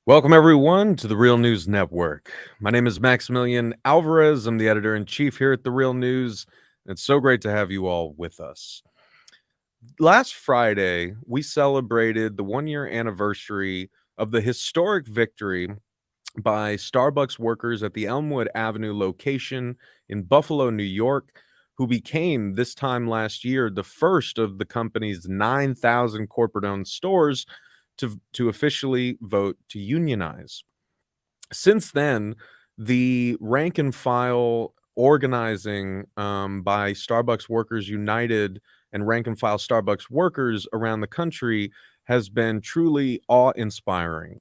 Welcome, everyone, to the Real News Network. My name is Maximillian Alvarez. I'm the editor-in-chief here at the Real News. It's so great to have you all with us. Last Friday, we celebrated the one-year anniversary of the historic victory by Starbucks workers at the Elmwood Avenue location in Buffalo, New York, who became, this time last year, the first of the company's 9,000 corporate-owned stores to officially vote to unionize. Since then, the rank and file organizing by Starbucks Workers United and rank and file Starbucks workers around the country has been truly awe-inspiring.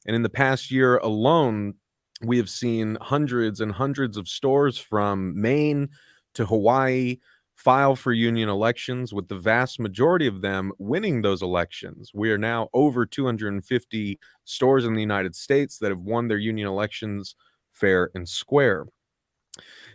And in the past year alone, we have seen hundreds and hundreds of stores from Maine to Hawaii file for union elections, with the vast majority of them winning those elections. We are now over 250 stores in the United States that have won their union elections fair and square.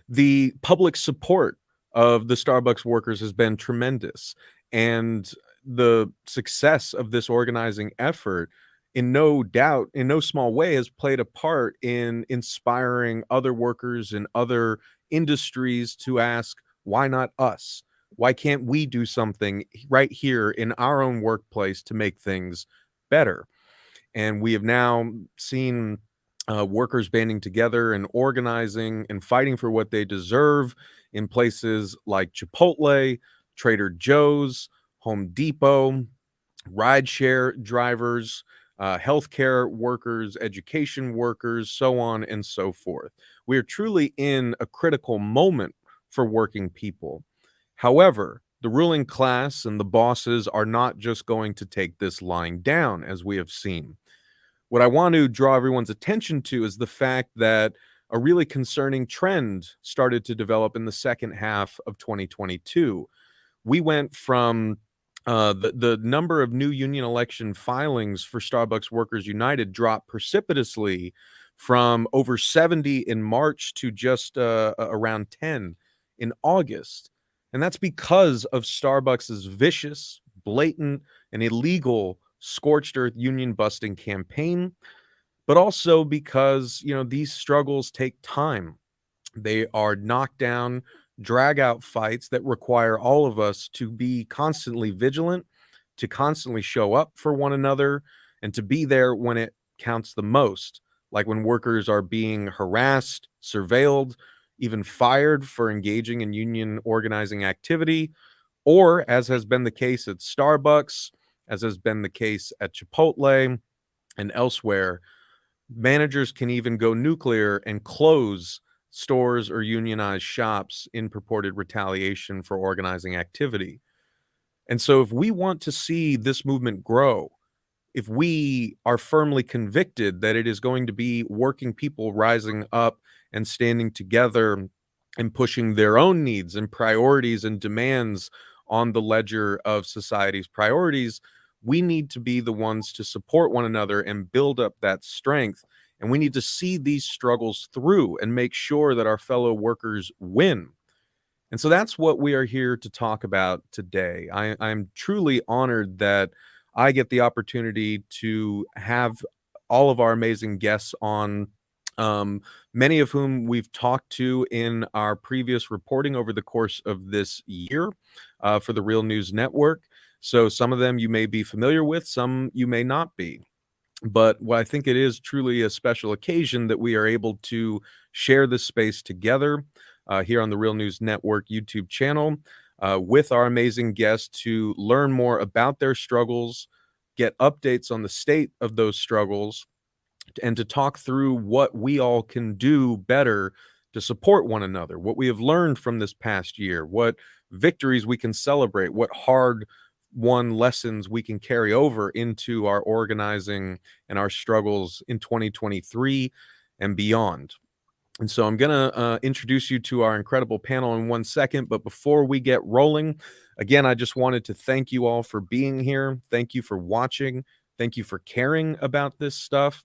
The public support of the Starbucks workers has been tremendous, and the success of this organizing effort, in no doubt, in no small way, has played a part in inspiring other workers in other industries to ask, why not us? Why can't we do something right here in our own workplace to make things better? And we have now seen workers banding together and organizing and fighting for what they deserve in places like Chipotle, Trader Joe's, Home Depot, rideshare drivers, healthcare workers, education workers, so on and so forth. We are truly in a critical moment for working people. However, the ruling class and the bosses are not just going to take this lying down, as we have seen. What I want to draw everyone's attention to is the fact that a really concerning trend started to develop in the second half of 2022. We went from the number of new union election filings for Starbucks Workers United dropped precipitously from over 70 in March to just around 10 in August. And that's because of Starbucks's vicious, blatant, and illegal scorched earth union busting campaign, but also because, these struggles take time. They are knockdown, drag out fights that require all of us to be constantly vigilant, to constantly show up for one another, and to be there when it counts the most, like when workers are being harassed, surveilled, even fired for engaging in union organizing activity, or as has been the case at Starbucks, as has been the case at Chipotle and elsewhere, managers can even go nuclear and close stores or unionized shops in purported retaliation for organizing activity. And so, if we want to see this movement grow, if we are firmly convicted that it is going to be working people rising up and standing together and pushing their own needs and priorities and demands on the ledger of society's priorities, we need to be the ones to support one another and build up that strength. And we need to see these struggles through and make sure that our fellow workers win. And so that's what we are here to talk about today. I'm truly honored that I get the opportunity to have all of our amazing guests on, many of whom we've talked to in our previous reporting over the course of this year for the Real News Network. So some of them you may be familiar with, some you may not be. But what I think it is truly a special occasion that we are able to share this space together here on the Real News Network YouTube channel with our amazing guests to learn more about their struggles, get updates on the state of those struggles, and to talk through what we all can do better to support one another, what we have learned from this past year, what victories we can celebrate, what hard won lessons we can carry over into our organizing and our struggles in 2023 and beyond. And so I'm going to introduce you to our incredible panel in 1 second. But before we get rolling, again, I just wanted to thank you all for being here. Thank you for watching. Thank you for caring about this stuff.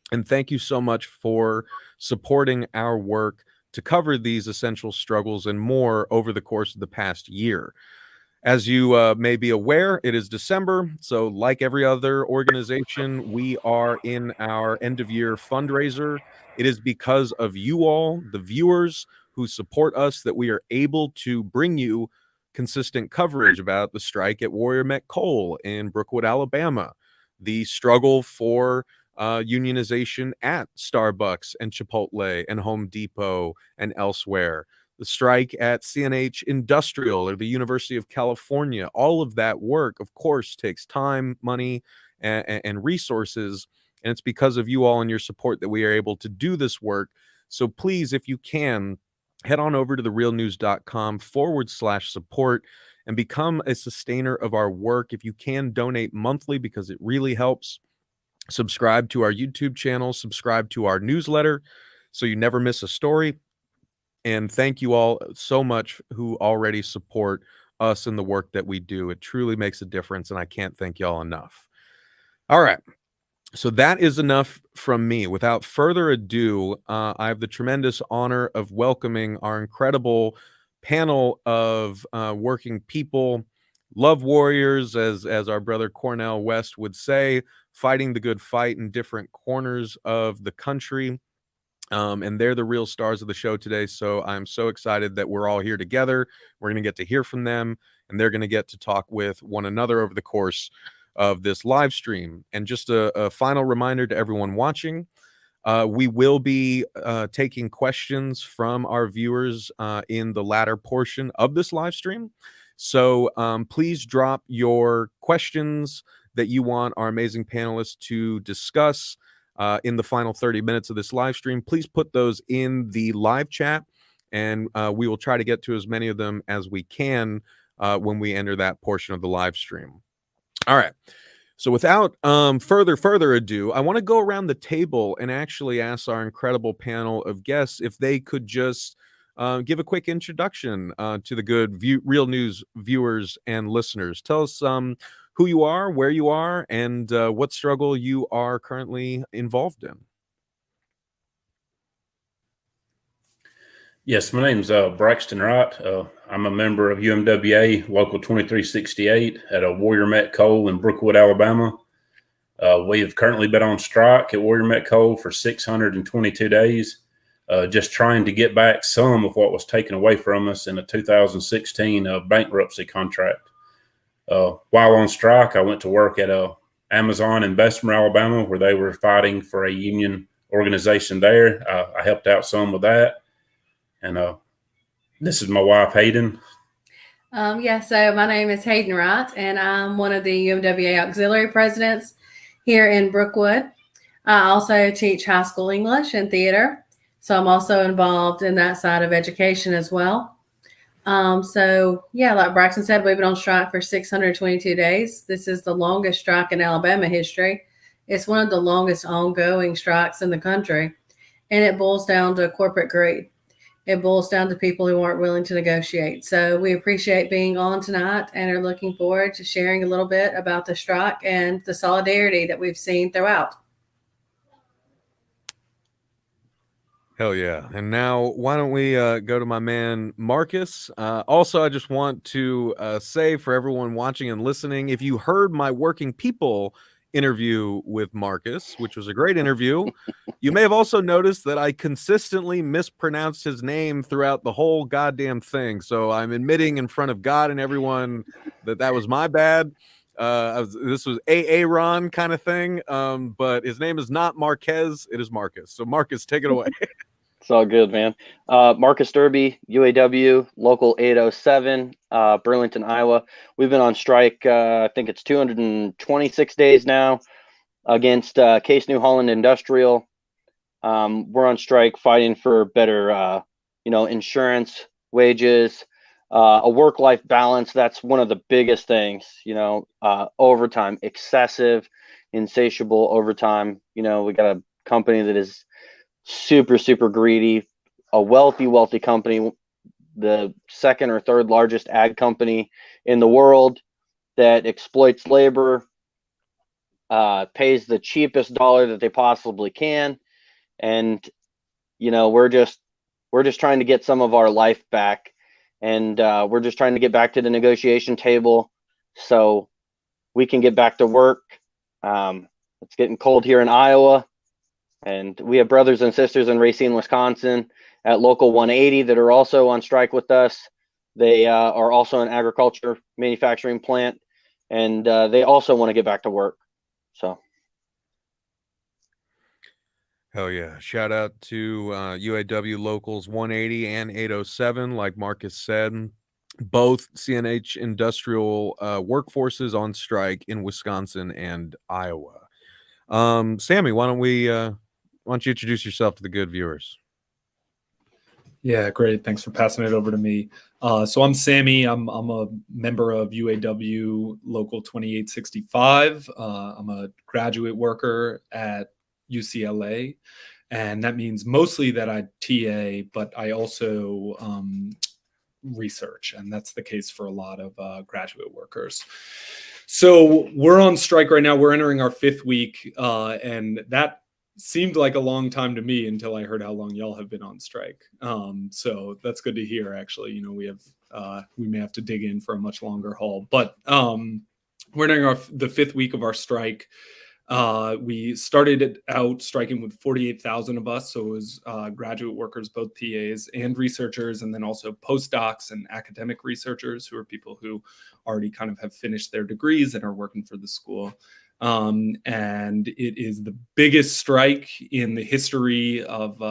And thank you so much for supporting our work to cover these essential struggles and more over the course of the past year. As you may be aware, it is December. So, like every other organization, we are in our end of year fundraiser. It is because of you all, the viewers who support us, that we are able to bring you consistent coverage about the strike at Warrior Met Coal in Brookwood, Alabama, the struggle for unionization at Starbucks and Chipotle and Home Depot and elsewhere, the strike at CNH Industrial or the University of California. All of that work, of course, takes time, money, and resources. And it's because of you all and your support that we are able to do this work. So please, if you can, head on over to therealnews.com/support and become a sustainer of our work. If you can, donate monthly because it really helps. Subscribe to our YouTube channel, subscribe to our newsletter so you never miss a story. And thank you all so much who already support us in the work that we do. It truly makes a difference, and I can't thank y'all enough. All right. So that is enough from me. Without further ado, I have the tremendous honor of welcoming our incredible panel of working people, love warriors, as our brother Cornell West would say, fighting the good fight in different corners of the country. And they're the real stars of the show today. So I'm so excited that we're all here together. We're going to get to hear from them, and they're going to get to talk with one another over the course of this live stream. And just a final reminder to everyone watching, we will be taking questions from our viewers in the latter portion of this live stream. So please drop your questions that you want our amazing panelists to discuss in the final 30 minutes of this live stream. Please put those in the live chat, and we will try to get to as many of them as we can when we enter that portion of the live stream. All right. So without further ado, I want to go around the table and actually ask our incredible panel of guests if they could just give a quick introduction to the good Real News viewers and listeners. Tell us who you are, where you are, and what struggle you are currently involved in. Yes, my name's Braxton Wright. I'm a member of UMWA Local 2368 at a Warrior Met Coal in Brookwood, Alabama. We have currently been on strike at Warrior Met Coal for 622 days, just trying to get back some of what was taken away from us in a 2016 bankruptcy contract. While on strike, I went to work at Amazon in Bessemer, Alabama, where they were fighting for a union organization there. I helped out some with that. And this is my wife, Hayden. Yeah, so my name is Hayden Wright, and I'm one of the UMWA auxiliary presidents here in Brookwood. I also teach high school English and theater, so I'm also involved in that side of education as well. So, yeah, like Braxton said, we've been on strike for 622 days. This is the longest strike in Alabama history. It's one of the longest ongoing strikes in the country, and it boils down to corporate greed. It boils down to people who aren't willing to negotiate. So we appreciate being on tonight and are looking forward to sharing a little bit about the strike and the solidarity that we've seen throughout. Hell yeah. And now why don't we go to my man, Marcus. Also, I just want to say for everyone watching and listening, if you heard my Working People interview with Marcus, which was a great interview, you may have also noticed that I consistently mispronounced his name throughout the whole goddamn thing. So I'm admitting in front of God and everyone that that was my bad. This was Aaron kind of thing, but his name is not Marquez, it is Marcus. So Marcus, take it away. It's all good, man. Marcus Derby, UAW, Local 807, Burlington, Iowa. We've been on strike, I think it's 226 days now, against Case New Holland Industrial. We're on strike fighting for better, insurance, wages, a work-life balance. That's one of the biggest things, overtime, excessive, insatiable overtime. We got a company that is super, super greedy, a wealthy company, the second or third largest ag company in the world that exploits labor, pays the cheapest dollar that they possibly can. And, we're just trying to get some of our life back and we're just trying to get back to the negotiation table so we can get back to work. It's getting cold here in Iowa, and we have brothers and sisters in Racine, Wisconsin at Local 180 that are also on strike with us. They are also an agriculture manufacturing plant, and they also want to get back to work. So. Hell yeah. Shout out to UAW Locals 180 and 807, like Marcus said. Both CNH industrial workforces on strike in Wisconsin and Iowa. Sammy, why don't you introduce yourself to the good viewers? Yeah, great. Thanks for passing it over to me. So I'm Sammy. I'm a member of UAW Local 2865. I'm a graduate worker at UCLA, and that means mostly that I TA, but I also research, and that's the case for a lot of graduate workers. So we're on strike right now. We're entering our 5th week, and that seemed like a long time to me until I heard how long y'all have been on strike. So that's good to hear. Actually, you know, we may have to dig in for a much longer haul, but we're entering the 5th week of our strike. We started out striking with 48,000 of us. So it was graduate workers, both TAs and researchers, and then also postdocs and academic researchers who are people who already kind of have finished their degrees and are working for the school. And it is the biggest strike in the history of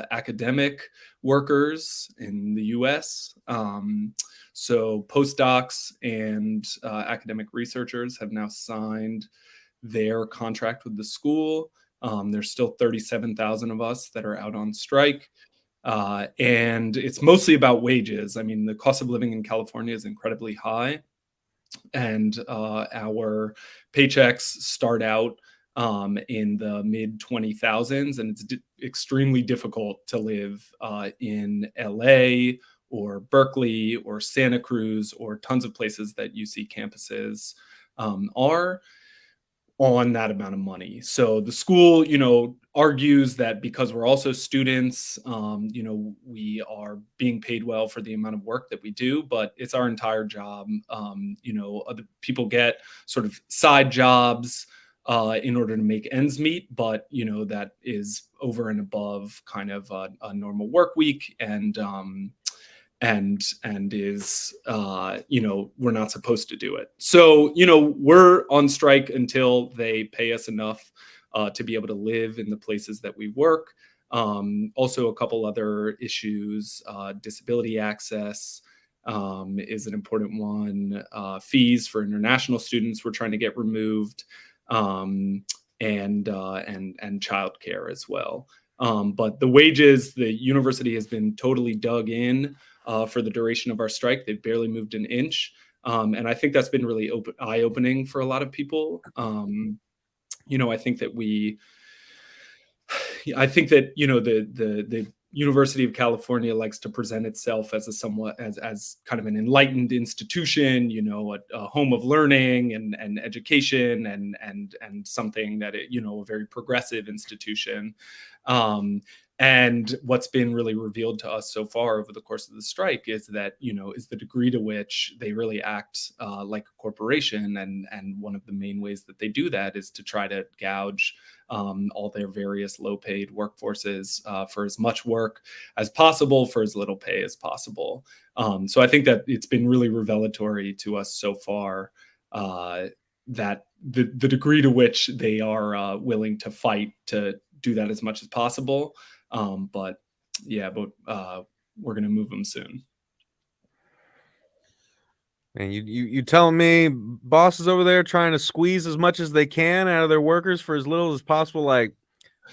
academic workers in the US. So postdocs and academic researchers have now signed their contract with the school. There's still 37,000 of us that are out on strike. And it's mostly about wages. I mean, the cost of living in California is incredibly high. And our paychecks start out in the mid 20,000s, and it's extremely difficult to live in LA or Berkeley or Santa Cruz or tons of places that UC campuses are on that amount of money. So the school, you know, argues that because we're also students, you know, we are being paid well for the amount of work that we do, but it's our entire job. You know, other people get sort of side jobs in order to make ends meet, but, you know, that is over and above kind of a normal work week, and is you know, we're not supposed to do it. So, you know, we're on strike until they pay us enough to be able to live in the places that we work. Also, a couple other issues, disability access is an important one. Fees for international students we're trying to get removed, and childcare as well. But the wages, the university has been totally dug in for the duration of our strike. They've barely moved an inch. And I think that's been really eye-opening for a lot of people. You know, I think that, you know, the University of California likes to present itself as as kind of an enlightened institution, you know, a home of learning and education and something that you know, a very progressive institution. And what's been really revealed to us so far over the course of the strike is that, you know, is the degree to which they really act like a corporation. And one of the main ways that they do that is to try to gouge all their various low-paid workforces for as much work as possible for as little pay as possible. So I think that it's been really revelatory to us so far that the degree to which they are willing to fight to do that as much as possible. But we're going to move them soon. And you telling me bosses over there trying to squeeze as much as they can out of their workers for as little as possible? Like,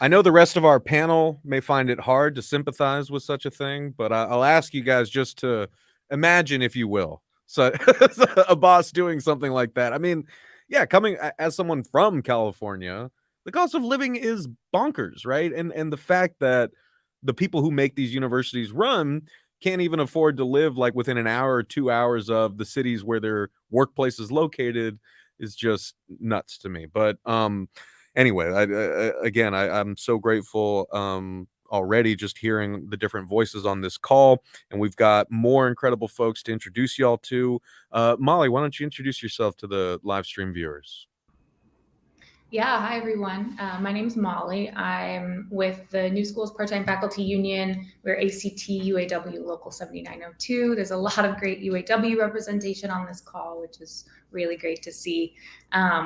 I know the rest of our panel may find it hard to sympathize with such a thing, but I'll ask you guys just to imagine, if you will, so a boss doing something like that. I mean, yeah, coming as someone from California, the cost of living is bonkers, right? And the fact that the people who make these universities run can't even afford to live like within an hour or 2 hours of the cities where their workplace is located is just nuts to me. But anyway, I'm so grateful. already just hearing the different voices on this call. And we've got more incredible folks to introduce y'all to. Molly, why don't you introduce yourself to the live stream viewers? Yeah, hi everyone. My name is Molly. I'm with the New Schools Part-Time Faculty Union. We're ACT UAW Local 7902. There's a lot of great UAW representation on this call, which is really great to see.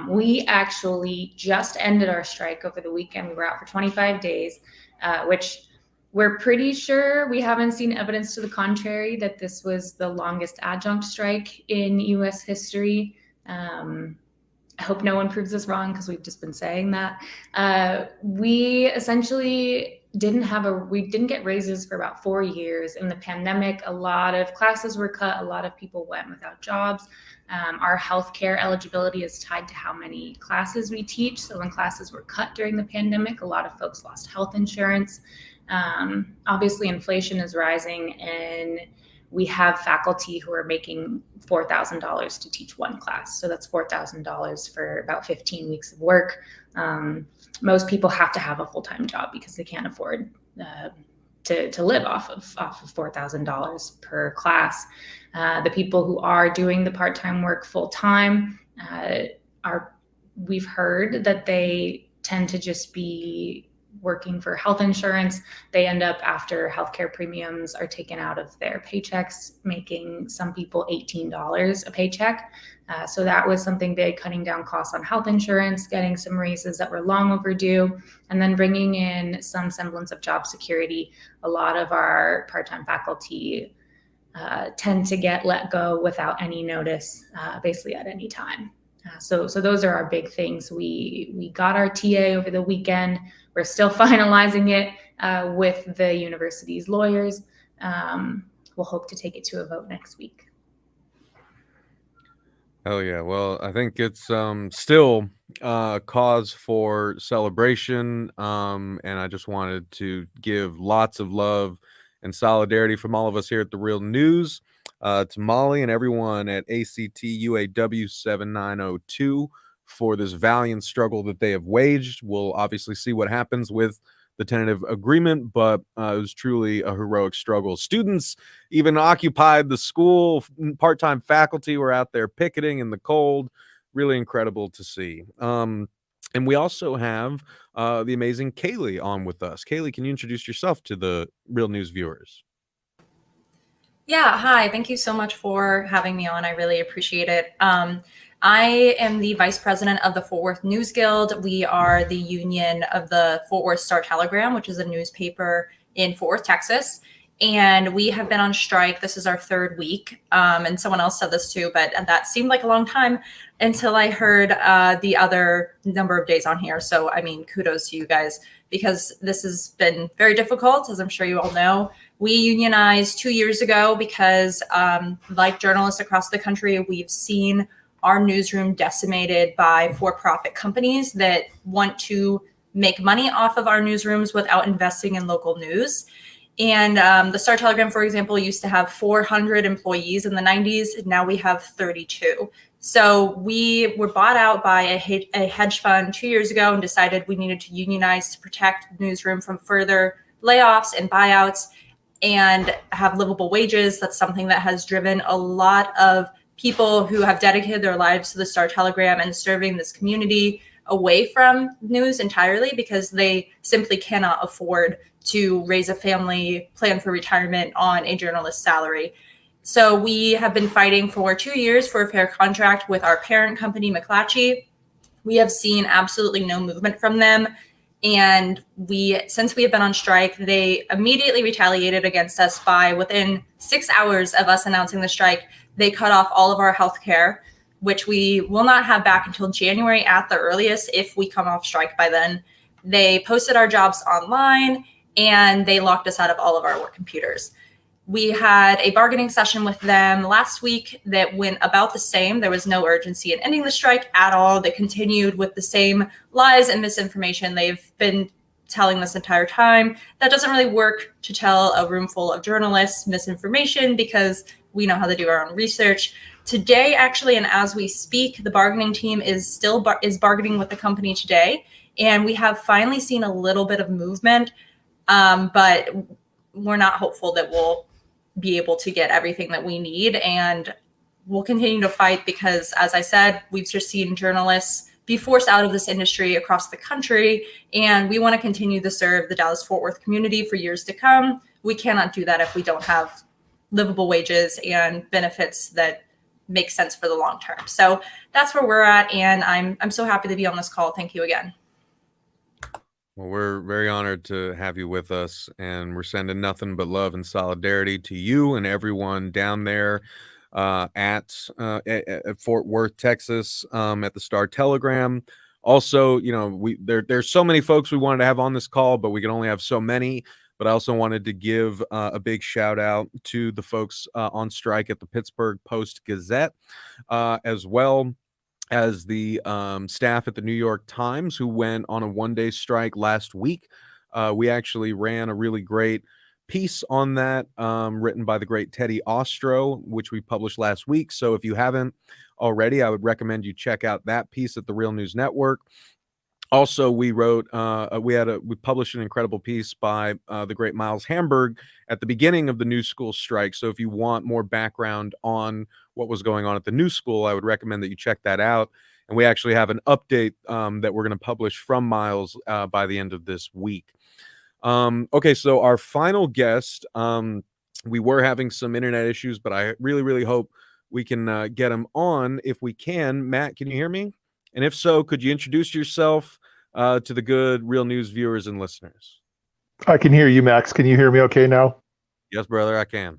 We actually just ended our strike over the weekend. We were out for 25 days, which we're pretty sure, we haven't seen evidence to the contrary, that this was the longest adjunct strike in US history. I hope no one proves us wrong because we've just been saying that. We essentially we didn't get raises for about 4 years. In the pandemic, a lot of classes were cut. A lot of people went without jobs. Our healthcare eligibility is tied to how many classes we teach. So when classes were cut during the pandemic, a lot of folks lost health insurance. Obviously, inflation is rising, and we have faculty who are making $4,000 to teach one class. So that's $4,000 for about 15 weeks of work. Most people have to have a full-time job because they can't afford to live off of $4,000 per class. The people who are doing the part-time work full-time we've heard that they tend to just be working for health insurance. They end up, after healthcare premiums are taken out of their paychecks, making some people $18 a paycheck. So that was something big, cutting down costs on health insurance, getting some raises that were long overdue, and then bringing in some semblance of job security. A lot of our part-time faculty tend to get let go without any notice, basically at any time. So those are our big things. We got our TA over the weekend. We're still finalizing it with the university's lawyers. We'll hope to take it to a vote next week. Oh yeah, well, I think it's still cause for celebration, and I just wanted to give lots of love and solidarity from all of us here at The Real News to Molly and everyone at ACT UAW 7902 for this valiant struggle that they have waged. We'll obviously see what happens with the tentative agreement, but it was truly a heroic struggle. Students even occupied the school. Part-time faculty were out there picketing in the cold. Really incredible to see. And we also have the amazing Kaylee on with us. Kaylee, can you introduce yourself to the Real News viewers? Yeah, hi. Thank you so much for having me on. I really appreciate it. I am the vice president of the Fort Worth News Guild. We are the union of the Fort Worth Star-Telegram, which is a newspaper in Fort Worth, Texas. And we have been on strike. This is our third week. And someone else said this too, but that seemed like a long time until I heard the other number of days on here. So, I mean, kudos to you guys, because this has been very difficult, as I'm sure you all know. We unionized 2 years ago because, like journalists across the country, we've seen our newsroom decimated by for-profit companies that want to make money off of our newsrooms without investing in local news. And the Star-Telegram, for example, used to have 400 employees in the 90s. Now we have 32. So we were bought out by a hedge fund 2 years ago and decided we needed to unionize to protect the newsroom from further layoffs and buyouts and have livable wages. That's something that has driven a lot of people who have dedicated their lives to the Star-Telegram and serving this community away from news entirely, because they simply cannot afford to raise a family, plan for retirement on a journalist's salary. So we have been fighting for 2 years for a fair contract with our parent company, McClatchy. We have seen absolutely no movement from them. And since we have been on strike, they immediately retaliated against us by, within 6 hours of us announcing the strike, they cut off all of our health care, which we will not have back until January at the earliest if we come off strike by then. They posted our jobs online, and they locked us out of all of our work computers. We had a bargaining session with them last week that went about the same. There was no urgency in ending the strike at all. They continued with the same lies and misinformation they've been telling this entire time. That doesn't really work to tell a room full of journalists misinformation, because we know how to do our own research. Today, actually, and as we speak, the bargaining team is bargaining with the company today. And we have finally seen a little bit of movement. But we're not hopeful that we'll be able to get everything that we need. And we'll continue to fight because, as I said, we've just seen journalists be forced out of this industry across the country. And we want to continue to serve the Dallas-Fort Worth community for years to come. We cannot do that if we don't have livable wages and benefits that make sense for the long term. So that's where we're at. And I'm so happy to be on this call. Thank you again. Well, we're very honored to have you with us, and we're sending nothing but love and solidarity to you and everyone down there at Fort Worth, Texas, at the Star Telegram. Also, you know, there's so many folks we wanted to have on this call, but we can only have so many. But I also wanted to give a big shout out to the folks on strike at the Pittsburgh Post-Gazette, as well as the staff at the New York Times, who went on a one-day strike last week. We actually ran a really great piece on that, written by the great Teddy Ostro, which we published last week. So if you haven't already, I would recommend you check out that piece at the Real News Network. Also, we wrote, we published an incredible piece by the great Miles Hamburg at the beginning of the New School strike. So if you want more background on what was going on at the New School, I would recommend that you check that out. And we actually have an update that we're going to publish from Miles by the end of this week. Okay, so our final guest, we were having some internet issues, but I really, really hope we can get him on if we can. Matt, can you hear me? And if so, could you introduce yourself to the good Real News viewers and listeners? I can hear you, Max. Can you hear me okay now? Yes, brother, I can.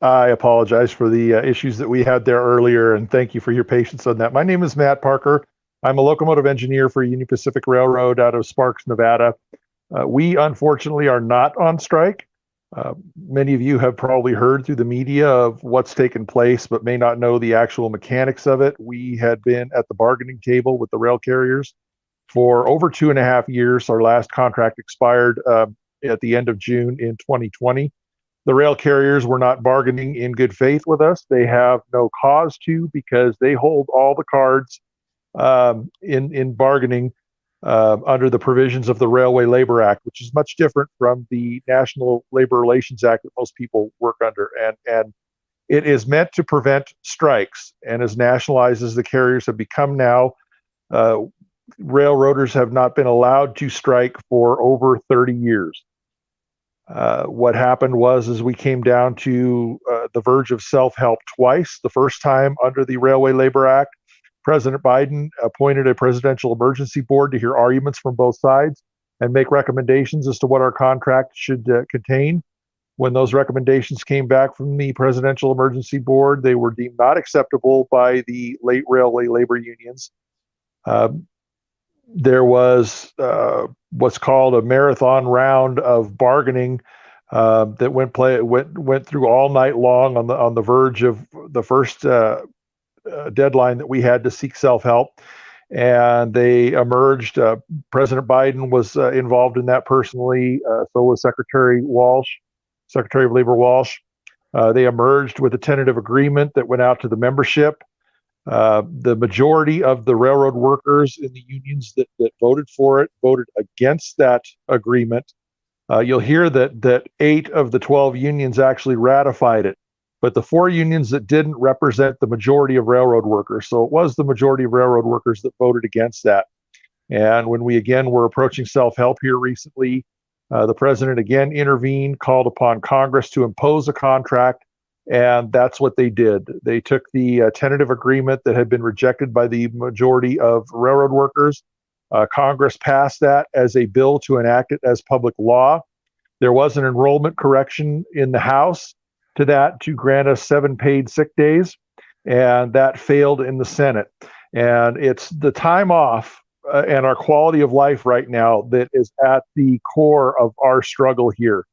I apologize for the issues that we had there earlier, and thank you for your patience on that. My name is Matt Parker. I'm a locomotive engineer for Union Pacific Railroad out of Sparks, Nevada. We, unfortunately, are not on strike. Many of you have probably heard through the media of what's taken place, but may not know the actual mechanics of it. We had been at the bargaining table with the rail carriers for over 2.5 years. Our last contract expired at the end of June in 2020. The rail carriers were not bargaining in good faith with us. They have no cause to, because they hold all the cards in bargaining under the provisions of the Railway Labor Act, which is much different from the National Labor Relations Act that most people work under. And it is meant to prevent strikes. And as nationalized as the carriers have become now, railroaders have not been allowed to strike for over 30 years. What happened was we came down to the verge of self-help twice. The first time under the Railway Labor Act, President Biden appointed a presidential emergency board to hear arguments from both sides and make recommendations as to what our contract should contain. When those recommendations came back from the presidential emergency board, they were deemed not acceptable by the late railway labor unions. There was what's called a marathon round of bargaining that went through all night long on the verge of the first deadline that we had to seek self-help, and they emerged. President Biden was involved in that personally. So was Secretary of Labor Walsh. They emerged with a tentative agreement that went out to the membership. The majority of the railroad workers in the unions that voted for it voted against that agreement. You'll hear that 8 of the 12 unions actually ratified it, but the 4 unions that didn't represent the majority of railroad workers. So it was the majority of railroad workers that voted against that. And when we again were approaching self-help here recently, the president again intervened, called upon Congress to impose a contract, and that's what they did. They took the tentative agreement that had been rejected by the majority of railroad workers. Congress passed that as a bill to enact it as public law. There was an enrollment correction in the House to that to grant us 7 paid sick days, and that failed in the Senate. And it's the time off and our quality of life right now that is at the core of our struggle here.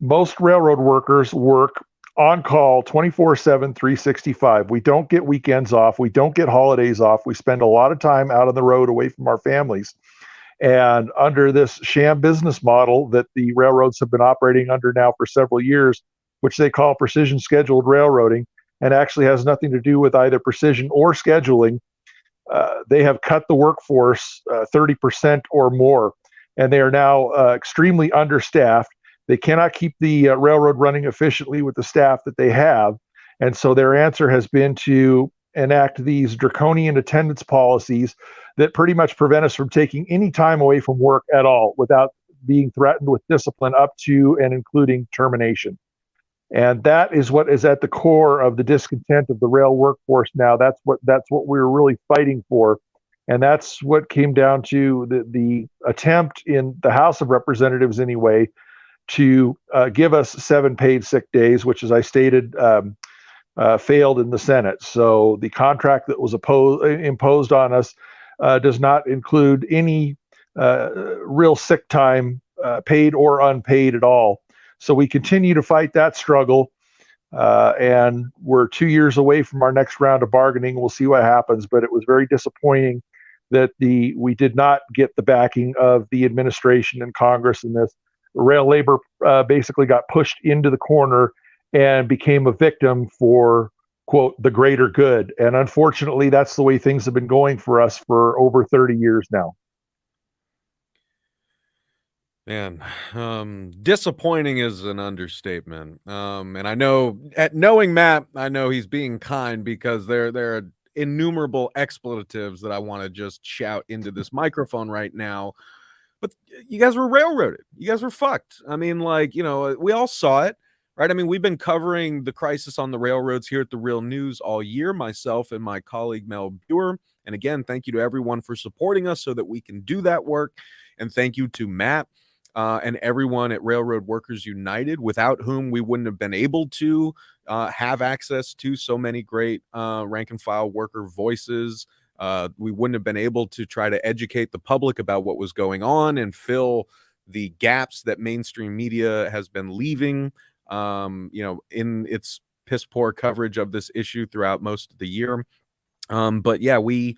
Most railroad workers work on call 24/7, 365. We don't get weekends off. We don't get holidays off. We spend a lot of time out on the road away from our families. And under this sham business model that the railroads have been operating under now for several years, which they call precision scheduled railroading, and actually has nothing to do with either precision or scheduling, they have cut the workforce 30% or more. and they are now extremely understaffed. They cannot keep the railroad running efficiently with the staff that they have. And so their answer has been to enact these draconian attendance policies that pretty much prevent us from taking any time away from work at all without being threatened with discipline up to and including termination. And that is what is at the core of the discontent of the rail workforce now. That's what we're really fighting for. And that's what came down to the attempt in the House of Representatives anyway to give us 7 paid sick days, which, as I stated, failed in the Senate. So the contract that was imposed on us does not include any real sick time, paid or unpaid at all. So we continue to fight that struggle, and we're 2 years away from our next round of bargaining. We'll see what happens, but it was very disappointing that we did not get the backing of the administration and Congress in this. Rail labor basically got pushed into the corner and became a victim for, quote, the greater good. And unfortunately, that's the way things have been going for us for over 30 years now. Man, disappointing is an understatement. And I know, knowing Matt, I know he's being kind, because there are innumerable expletives that I want to just shout into this microphone right now. But you guys were railroaded. You guys were fucked. I mean, like, you know, we all saw it, right? I mean, we've been covering the crisis on the railroads here at the Real News all year, myself and my colleague Mel Buer. And again, thank you to everyone for supporting us so that we can do that work. And thank you to Matt and everyone at Railroad Workers United, without whom we wouldn't have been able to have access to so many great rank and file worker voices. We wouldn't have been able to try to educate the public about what was going on and fill the gaps that mainstream media has been leaving, in its piss poor coverage of this issue throughout most of the year. But yeah, we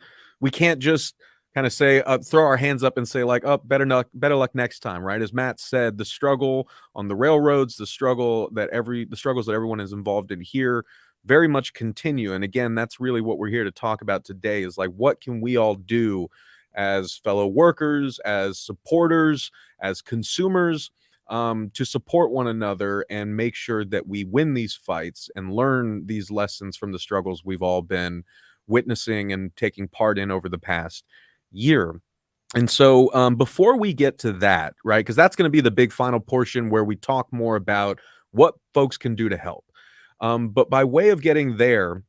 can't just kind of say, throw our hands up and say like, oh, better luck next time, right? As Matt said, the struggle on the railroads, the struggles that everyone is involved in here very much continue. And again, that's really what we're here to talk about today, is like, what can we all do as fellow workers, as supporters, as consumers, to support one another and make sure that we win these fights and learn these lessons from the struggles we've all been witnessing and taking part in over the past year. And so before we get to that, right, because that's going to be the big final portion where we talk more about what folks can do to help. But by way of getting there,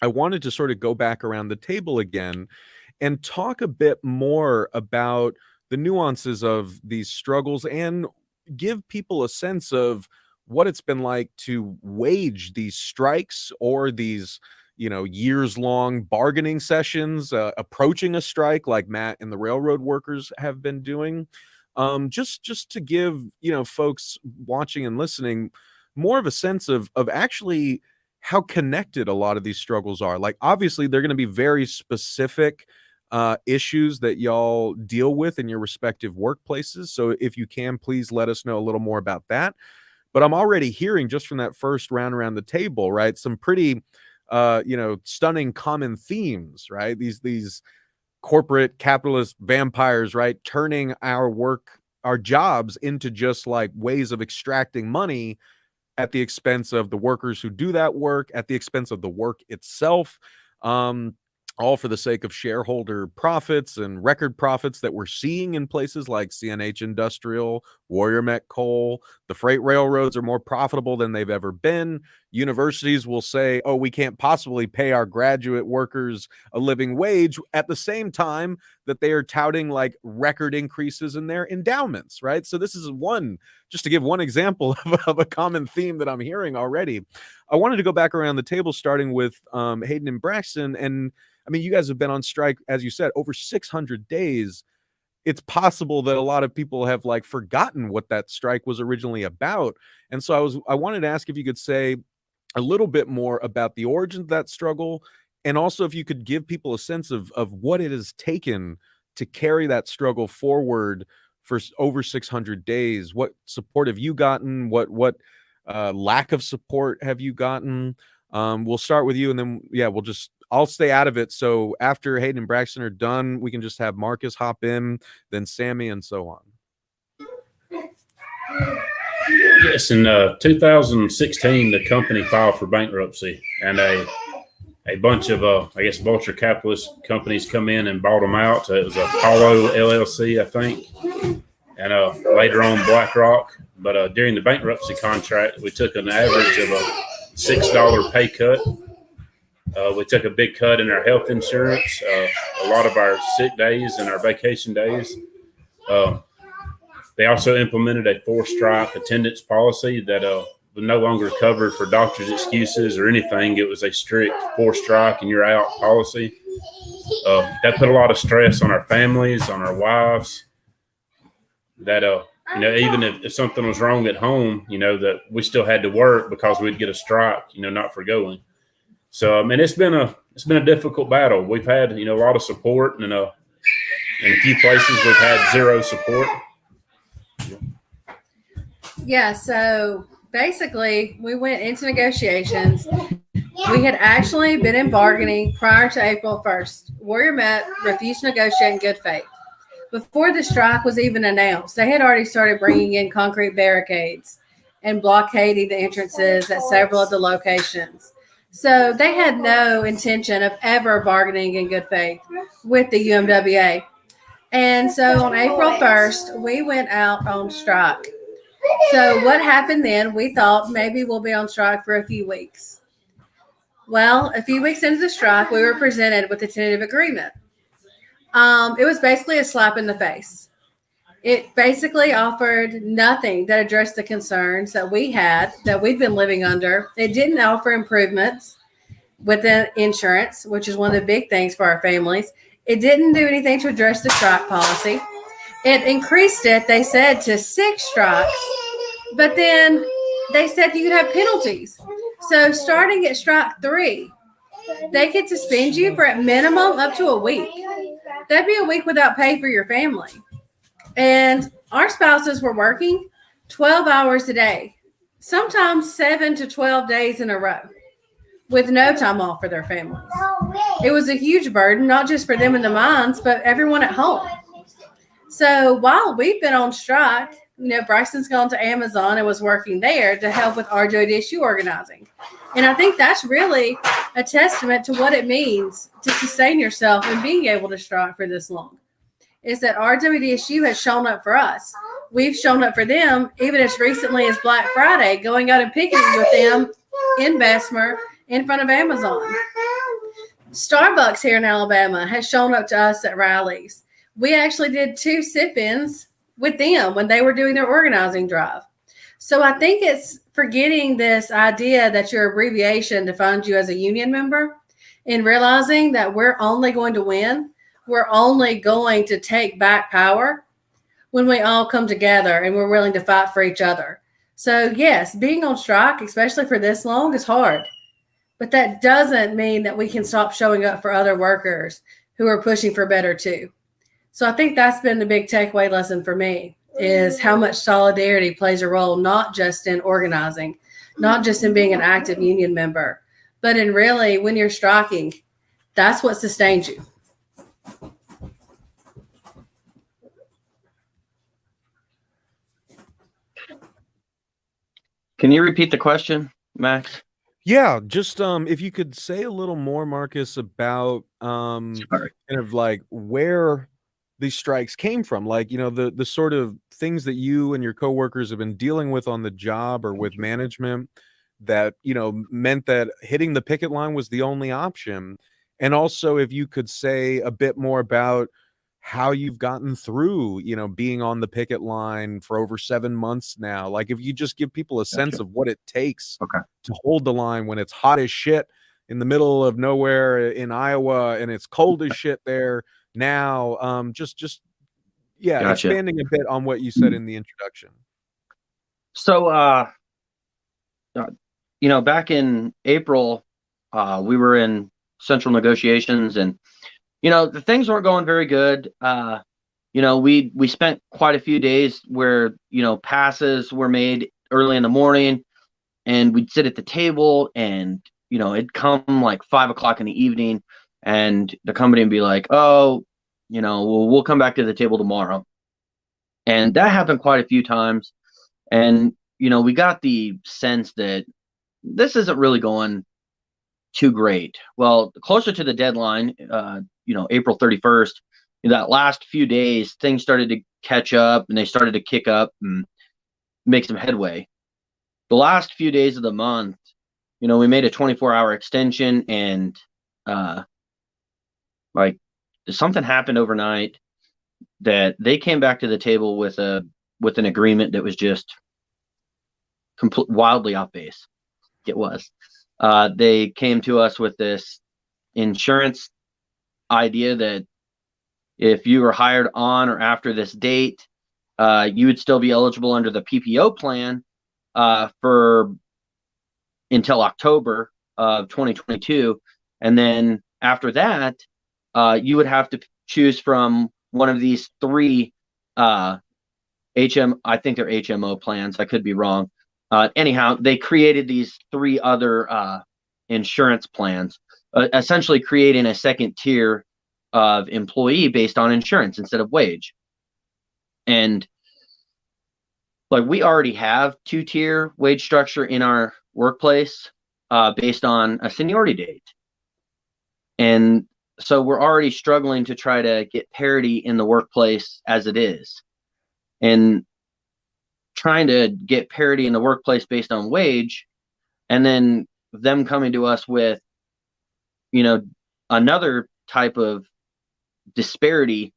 I wanted to sort of go back around the table again and talk a bit more about the nuances of these struggles and give people a sense of what it's been like to wage these strikes or these, years-long bargaining sessions, approaching a strike like Matt and the railroad workers have been doing. Just to give, folks watching and listening more of a sense of actually how connected a lot of these struggles are. Like, obviously, they're going to be very specific issues that y'all deal with in your respective workplaces. So if you can, please let us know a little more about that. But I'm already hearing, just from that first round around the table, right, some pretty stunning common themes, right? These corporate capitalist vampires, right, turning our jobs into just like ways of extracting money at the expense of the workers who do that work, at the expense of the work itself, all for the sake of shareholder profits and record profits that we're seeing in places like CNH Industrial, Warrior Met Coal. The freight railroads are more profitable than they've ever been. Universities will say, oh, we can't possibly pay our graduate workers a living wage, at the same time that they are touting like record increases in their endowments, right? So this is just to give one example of a common theme that I'm hearing already. I wanted to go back around the table, starting with Hayden and Braxton. And I mean, you guys have been on strike, as you said, over 600 days. It's possible that a lot of people have like forgotten what that strike was originally about. And so I wanted to ask if you could say a little bit more about the origin of that struggle, and also if you could give people a sense of what it has taken to carry that struggle forward for over 600 days. What support have you gotten? What lack of support have you gotten? We'll start with you, and then I'll stay out of it. So after Hayden and Braxton are done, we can just have Marcus hop in, then Sammy, and so on. Yes, in 2016, the company filed for bankruptcy, and a bunch of, I guess, vulture capitalist companies come in and bought them out. It was Apollo LLC, I think, and later on BlackRock. But during the bankruptcy contract, we took an average of a $6 pay cut. We took a big cut in our health insurance, a lot of our sick days and our vacation days. They also implemented a 4-strike attendance policy that was no longer covered for doctor's excuses or anything. It was a strict 4-strike and you're out policy. That put a lot of stress on our families, on our wives. That even if something was wrong at home, that we still had to work because we'd get a strike, not for going. So it's been a difficult battle. We've had a lot of support, and in a few places we've had zero support. Yeah, so basically we went into negotiations. We had actually been in bargaining prior to April 1st. Warrior Met refused to negotiate in good faith. Before the strike was even announced, they had already started bringing in concrete barricades and blockading the entrances at several of the locations. So they had no intention of ever bargaining in good faith with the UMWA. And so on April 1st, we went out on strike. So what happened then, we thought maybe we'll be on strike for a few weeks. Well, a few weeks into the strike, we were presented with a tentative agreement. It was basically a slap in the face. It basically offered nothing that addressed the concerns that we had, that we'd been living under. It didn't offer improvements within insurance, which is one of the big things for our families. It didn't do anything to address the strike policy. It increased it, they said, to 6 strikes, but then they said you could have penalties. So starting at strike 3, they could suspend you for at minimum up to a week. That'd be a week without pay for your family. And our spouses were working 12 hours a day, sometimes 7 to 12 days in a row, with no time off for their families. It was a huge burden, not just for them in the mines, but everyone at home. So while we've been on strike, Bryson's gone to Amazon and was working there to help with RWDSU organizing. And I think that's really a testament to what it means to sustain yourself and being able to strike for this long, is that RWDSU has shown up for us. We've shown up for them even as recently as Black Friday, going out and picketing with them in Bessemer in front of Amazon. Starbucks here in Alabama has shown up to us at rallies. We actually did 2 sit-ins with them when they were doing their organizing drive. So I think it's forgetting this idea that your abbreviation defines you as a union member and realizing that we're only going to win. We're only going to take back power when we all come together and we're willing to fight for each other. So yes, being on strike, especially for this long, is hard. But that doesn't mean that we can stop showing up for other workers who are pushing for better too. So I think that's been the big takeaway lesson for me, is how much solidarity plays a role, not just in organizing, not just in being an active union member, but in really when you're striking, that's what sustains you. Can you repeat the question, Max? Yeah, just if you could say a little more, Marcus, about kind of like where these strikes came from, like, the sort of things that you and your coworkers have been dealing with on the job or with management that, meant that hitting the picket line was the only option. And also if you could say a bit more about how you've gotten through, being on the picket line for over 7 months now. Like if you just give people a sense of what it takes to hold the line when it's hot as shit in the middle of nowhere in Iowa and it's cold as shit there now. Expanding a bit on what you said in the introduction. So, back in April, we were in central negotiations and, the things weren't going very good. We spent quite a few days where, passes were made early in the morning and we'd sit at the table and, it'd come like 5 o'clock in the evening and the company would be like, oh, we'll come back to the table tomorrow. And that happened quite a few times. And, we got the sense that this isn't really going too great. Well, closer to the deadline, April 31st, that last few days, things started to catch up and they started to kick up and make some headway. The last few days of the month, we made a 24-hour extension, and something happened overnight that they came back to the table with an agreement that was just wildly off base. It was. They came to us with this insurance idea that if you were hired on or after this date, you would still be eligible under the PPO plan until October of 2022. And then after that, you would have to choose from one of these three I think they're HMO plans. I could be wrong. Anyhow, they created these three other insurance plans, essentially creating a second tier of employee based on insurance instead of wage. And we already have 2-tier wage structure in our workplace based on a seniority date. And so we're already struggling to try to get parity in the workplace as it is. And trying to get parity in the workplace based on wage, and then them coming to us with, another type of disparity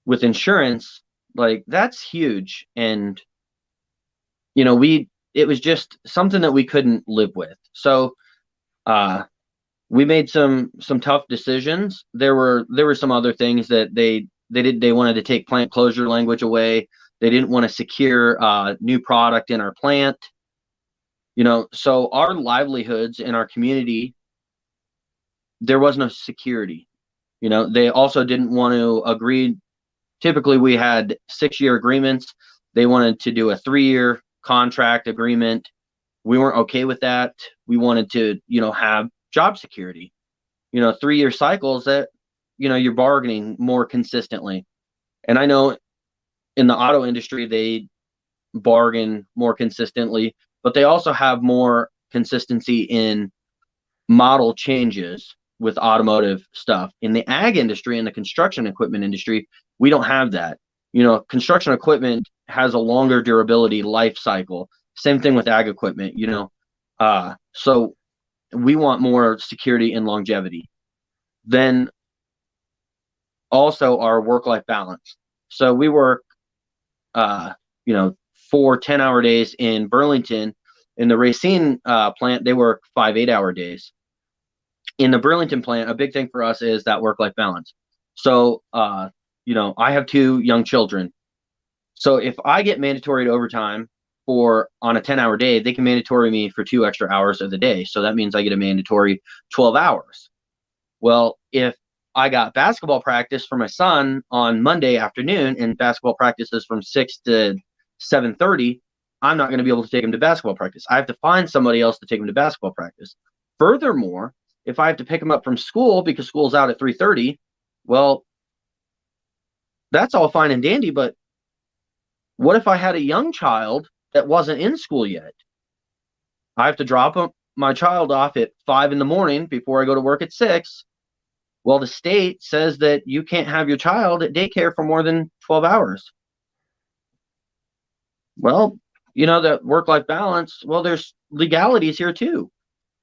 with insurance, that's huge. And, it was just something that we couldn't live with. So, we made some tough decisions. There were some other things that they wanted to take plant closure language away. They didn't want to secure new product in our plant. So our livelihoods in our community, there was no security. They also didn't want to agree. Typically, we had 6-year agreements. They wanted to do a 3-year contract agreement. We weren't okay with that. We wanted to, have job security. 3-year cycles that, you're bargaining more consistently. And I know in the auto industry, they bargain more consistently, but they also have more consistency in model changes with automotive stuff. In the ag industry and the construction equipment industry, we don't have that. Construction equipment has a longer durability life cycle. Same thing with ag equipment, so we want more security and longevity. Then also our work-life balance. So we work 4 10-hour days in Burlington. In the Racine plant, they work 5 8-hour days. In the Burlington plant, a big thing for us is that work-life balance. So, I have 2 young children. So if I get mandatory overtime on a 10-hour day, they can mandatory me for 2 extra hours of the day. So that means I get a mandatory 12 hours. Well, if I got basketball practice for my son on Monday afternoon, and basketball practice is from 6 to 7:30, I'm not going to be able to take him to basketball practice. I have to find somebody else to take him to basketball practice. Furthermore, if I have to pick him up from school because school's out at 3:30, well, that's all fine and dandy, but what if I had a young child that wasn't in school yet? I have to drop my child off at 5 in the morning before I go to work at 6. Well, the state says that you can't have your child at daycare for more than 12 hours. Well, the work-life balance, well, there's legalities here too.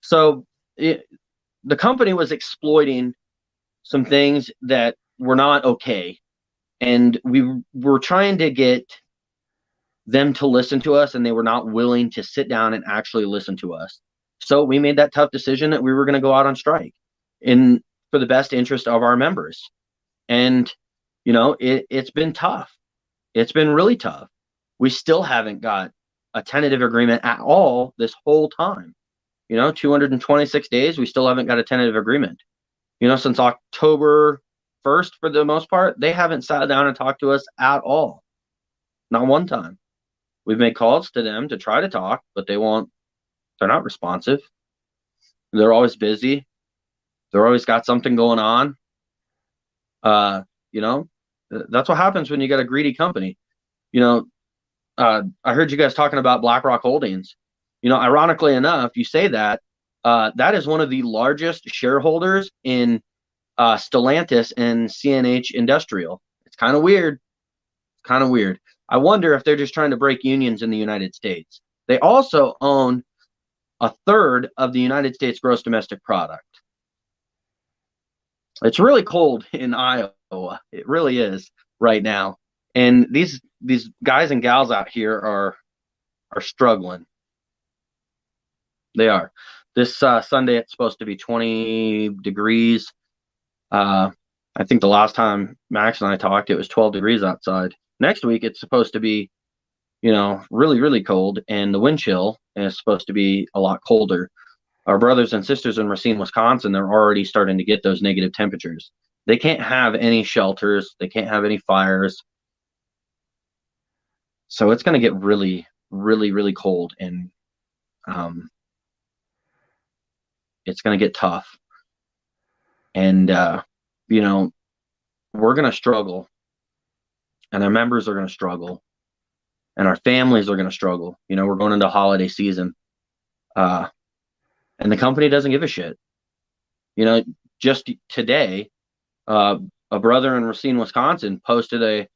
So the company was exploiting some things that were not okay. And we were trying to get them to listen to us, and they were not willing to sit down and actually listen to us. So we made that tough decision that we were going to go out on strike for the best interest of our members. And, it's been tough. It's been really tough. We still haven't got a tentative agreement at all this whole time. 226 days, we still haven't got a tentative agreement. Since October 1st, for the most part, they haven't sat down and talked to us at all. Not one time. We've made calls to them to try to talk, but they're not responsive. They're always busy. They're always got something going on. That's what happens when you got a greedy company. I heard you guys talking about BlackRock Holdings. You know, ironically enough, you say that that is one of the largest shareholders in Stellantis and CNH Industrial. It's kind of weird. Kind of weird. I wonder if they're just trying to break unions in the United States. They also own a third of the United States gross domestic product. It's really cold in Iowa. It really is right now. And these guys and gals out here are struggling. They are. This Sunday it's supposed to be 20 degrees. I think the last time Max and I talked, it was 12 degrees outside. Next week it's supposed to be, you know, really, really cold, and the wind chill is supposed to be a lot colder. Our brothers and sisters in Racine, Wisconsin, they're already starting to get those negative temperatures. They can't have any shelters. They can't have any fires. So it's going to get really, really, really cold, and it's going to get tough. And, you know, we're going to struggle, and our members are going to struggle, and our families are going to struggle. You know, we're going into holiday season. And the company doesn't give a shit. You know, just today, a brother in Racine, Wisconsin, posted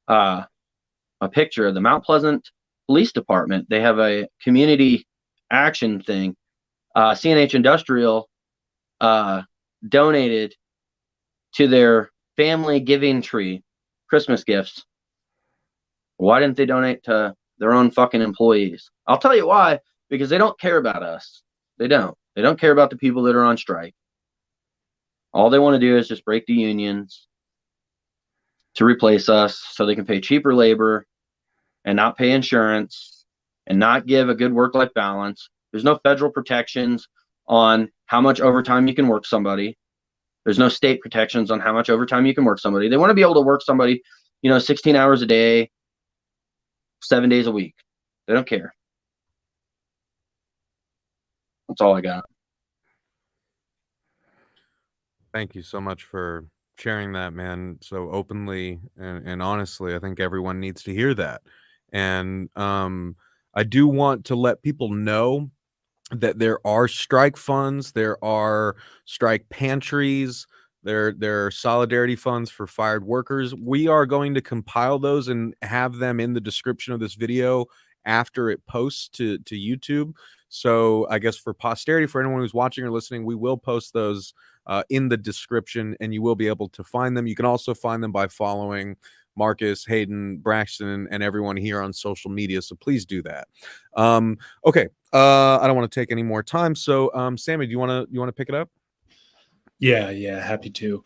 a picture of the Mount Pleasant Police Department. They have a community action thing. CNH Industrial donated to their family giving tree Christmas gifts. Why didn't they donate to their own fucking employees? I'll tell you why. Because they don't care about us. They don't. They don't care about the people that are on strike. All they want to do is just break the unions to replace us so they can pay cheaper labor and not pay insurance and not give a good work-life balance. There's no federal protections on how much overtime you can work somebody. There's no state protections on how much overtime you can work somebody. They want to be able to work somebody, you know, 16 hours a day, 7 days a week. They don't care. That's all I got. Thank you so much for sharing that, man, so openly and honestly. I think everyone needs to hear that. And I do want to let people know that there are strike funds, there are strike pantries, there are solidarity funds for fired workers. We are going to compile those and have them in the description of this video after it posts to YouTube. So I guess for posterity, for anyone who's watching or listening, we will post those in the description, and you will be able to find them. You can also find them by following Marcus, Hayden, Braxton, and everyone here on social media. So please do that. Okay. I don't want to take any more time. So Sammy, do you want to pick it up? Yeah, happy to.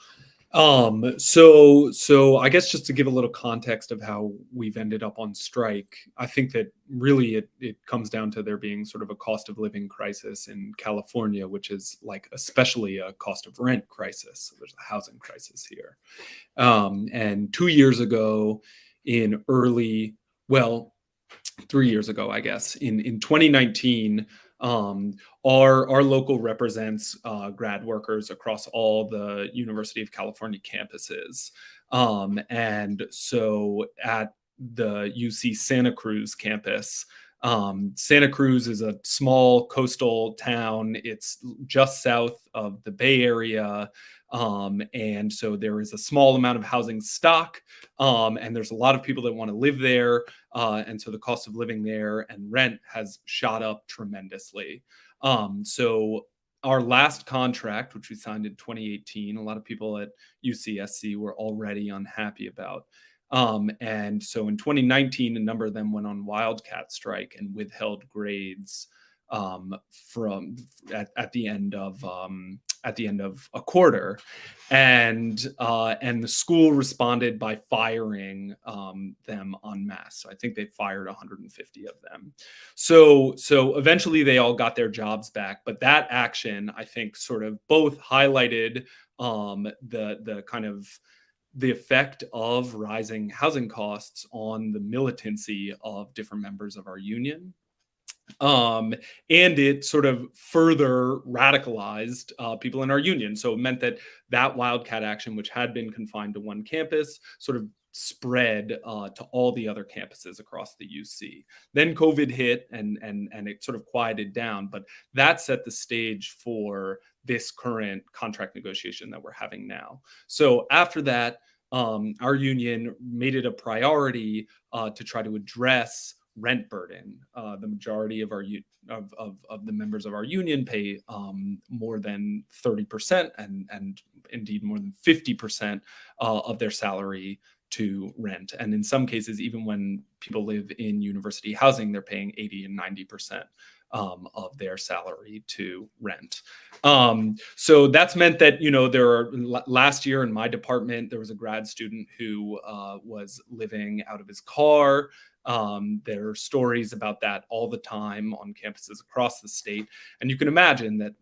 So I guess just to give a little context of how we've ended up on strike, I think that really it comes down to there being sort of a cost of living crisis in California, which is like especially a cost of rent crisis. So there's a housing crisis here. And 2 years ago, 3 years ago, I guess, in 2019, our local represents grad workers across all the University of California campuses. And so at the UC Santa Cruz campus, Santa Cruz is a small coastal town. It's just south of the Bay Area. And so there is a small amount of housing stock, and there's a lot of people that want to live there. And so the cost of living there and rent has shot up tremendously. So our last contract, which we signed in 2018, a lot of people at UCSC were already unhappy about. And so in 2019, a number of them went on wildcat strike and withheld grades from at the end of a quarter, and the school responded by firing them en masse. So I think they fired 150 of them. So eventually they all got their jobs back, but that action, I think, sort of both highlighted the kind of the effect of rising housing costs on the militancy of different members of our union. And it sort of further radicalized people in our union. So it meant that wildcat action, which had been confined to one campus, sort of spread to all the other campuses across the UC. Then COVID hit and it sort of quieted down, but that set the stage for this current contract negotiation that we're having now. So after that, our union made it a priority to try to address rent burden. The majority of our of the members of our union pay more than 30% and indeed more than 50% of their salary to rent. And in some cases, even when people live in university housing, they're paying 80 and 90% of their salary to rent. So that's meant that, last year in my department, there was a grad student who was living out of his car. There are stories about that all the time on campuses across the state. And you can imagine that,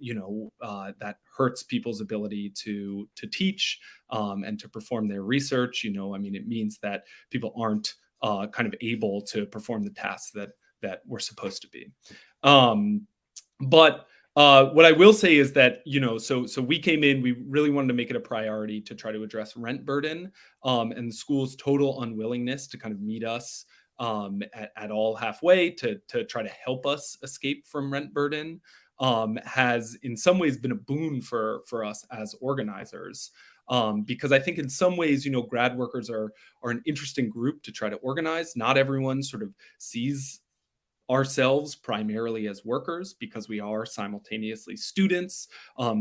that hurts people's ability to teach and to perform their research. It means that people aren't kind of able to perform the tasks that we're supposed to be. But what I will say is that, so we came in, we really wanted to make it a priority to try to address rent burden, and the school's total unwillingness to kind of meet us at all halfway to try to help us escape from rent burden has in some ways been a boon for us as organizers. Because I think in some ways, grad workers are an interesting group to try to organize. Not everyone sort of sees ourselves primarily as workers because we are simultaneously students.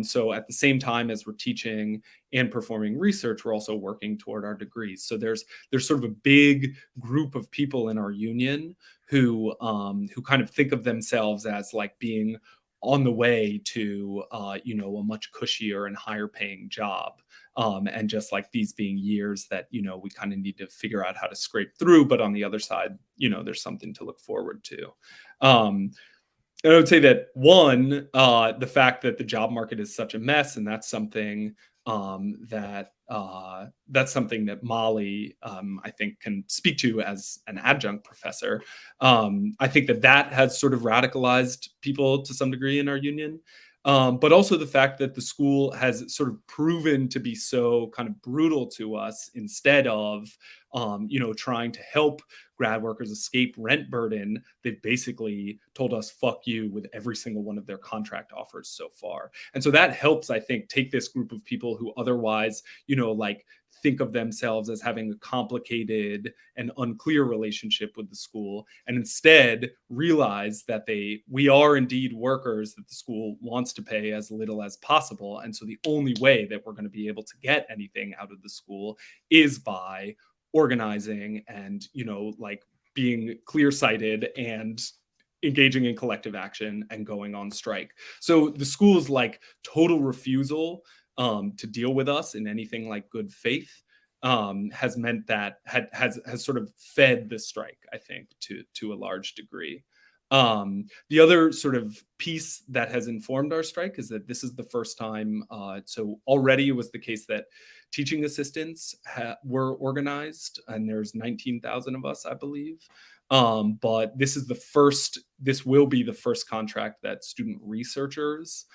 So at the same time as we're teaching and performing research, we're also working toward our degrees. So there's sort of a big group of people in our union who kind of think of themselves as like being on the way to a much cushier and higher paying job. And just like these being years that, we kind of need to figure out how to scrape through. But on the other side, there's something to look forward to. And I would say that one, the fact that the job market is such a mess, and that's something that Molly, I think, can speak to as an adjunct professor. I think that has sort of radicalized people to some degree in our union. But also the fact that the school has sort of proven to be so kind of brutal to us instead of, trying to help grad workers escape rent burden. They've basically told us, fuck you, with every single one of their contract offers so far. And so that helps, I think, take this group of people who otherwise, think of themselves as having a complicated and unclear relationship with the school, and instead realize that we are indeed workers that the school wants to pay as little as possible. And so the only way that we're going to be able to get anything out of the school is by organizing and, being clear-sighted and engaging in collective action and going on strike. So the school's total refusal to deal with us in anything like good faith has meant that has sort of fed the strike, I think, to a large degree. The other sort of piece that has informed our strike is that this is the first time. So already it was the case that teaching assistants were organized, and there's 19,000 of us, I believe. But this will be the first contract that student researchers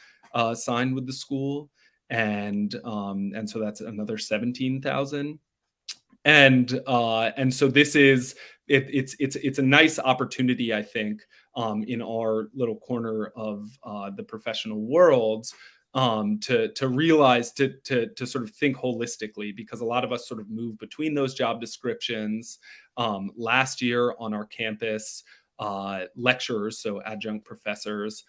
signed with the school. And so that's another 17,000. And so this is it's a nice opportunity, I think, in our little corner of the professional world to realize to sort of think holistically, because a lot of us sort of move between those job descriptions. Last year on our campus, lecturers, so adjunct professors,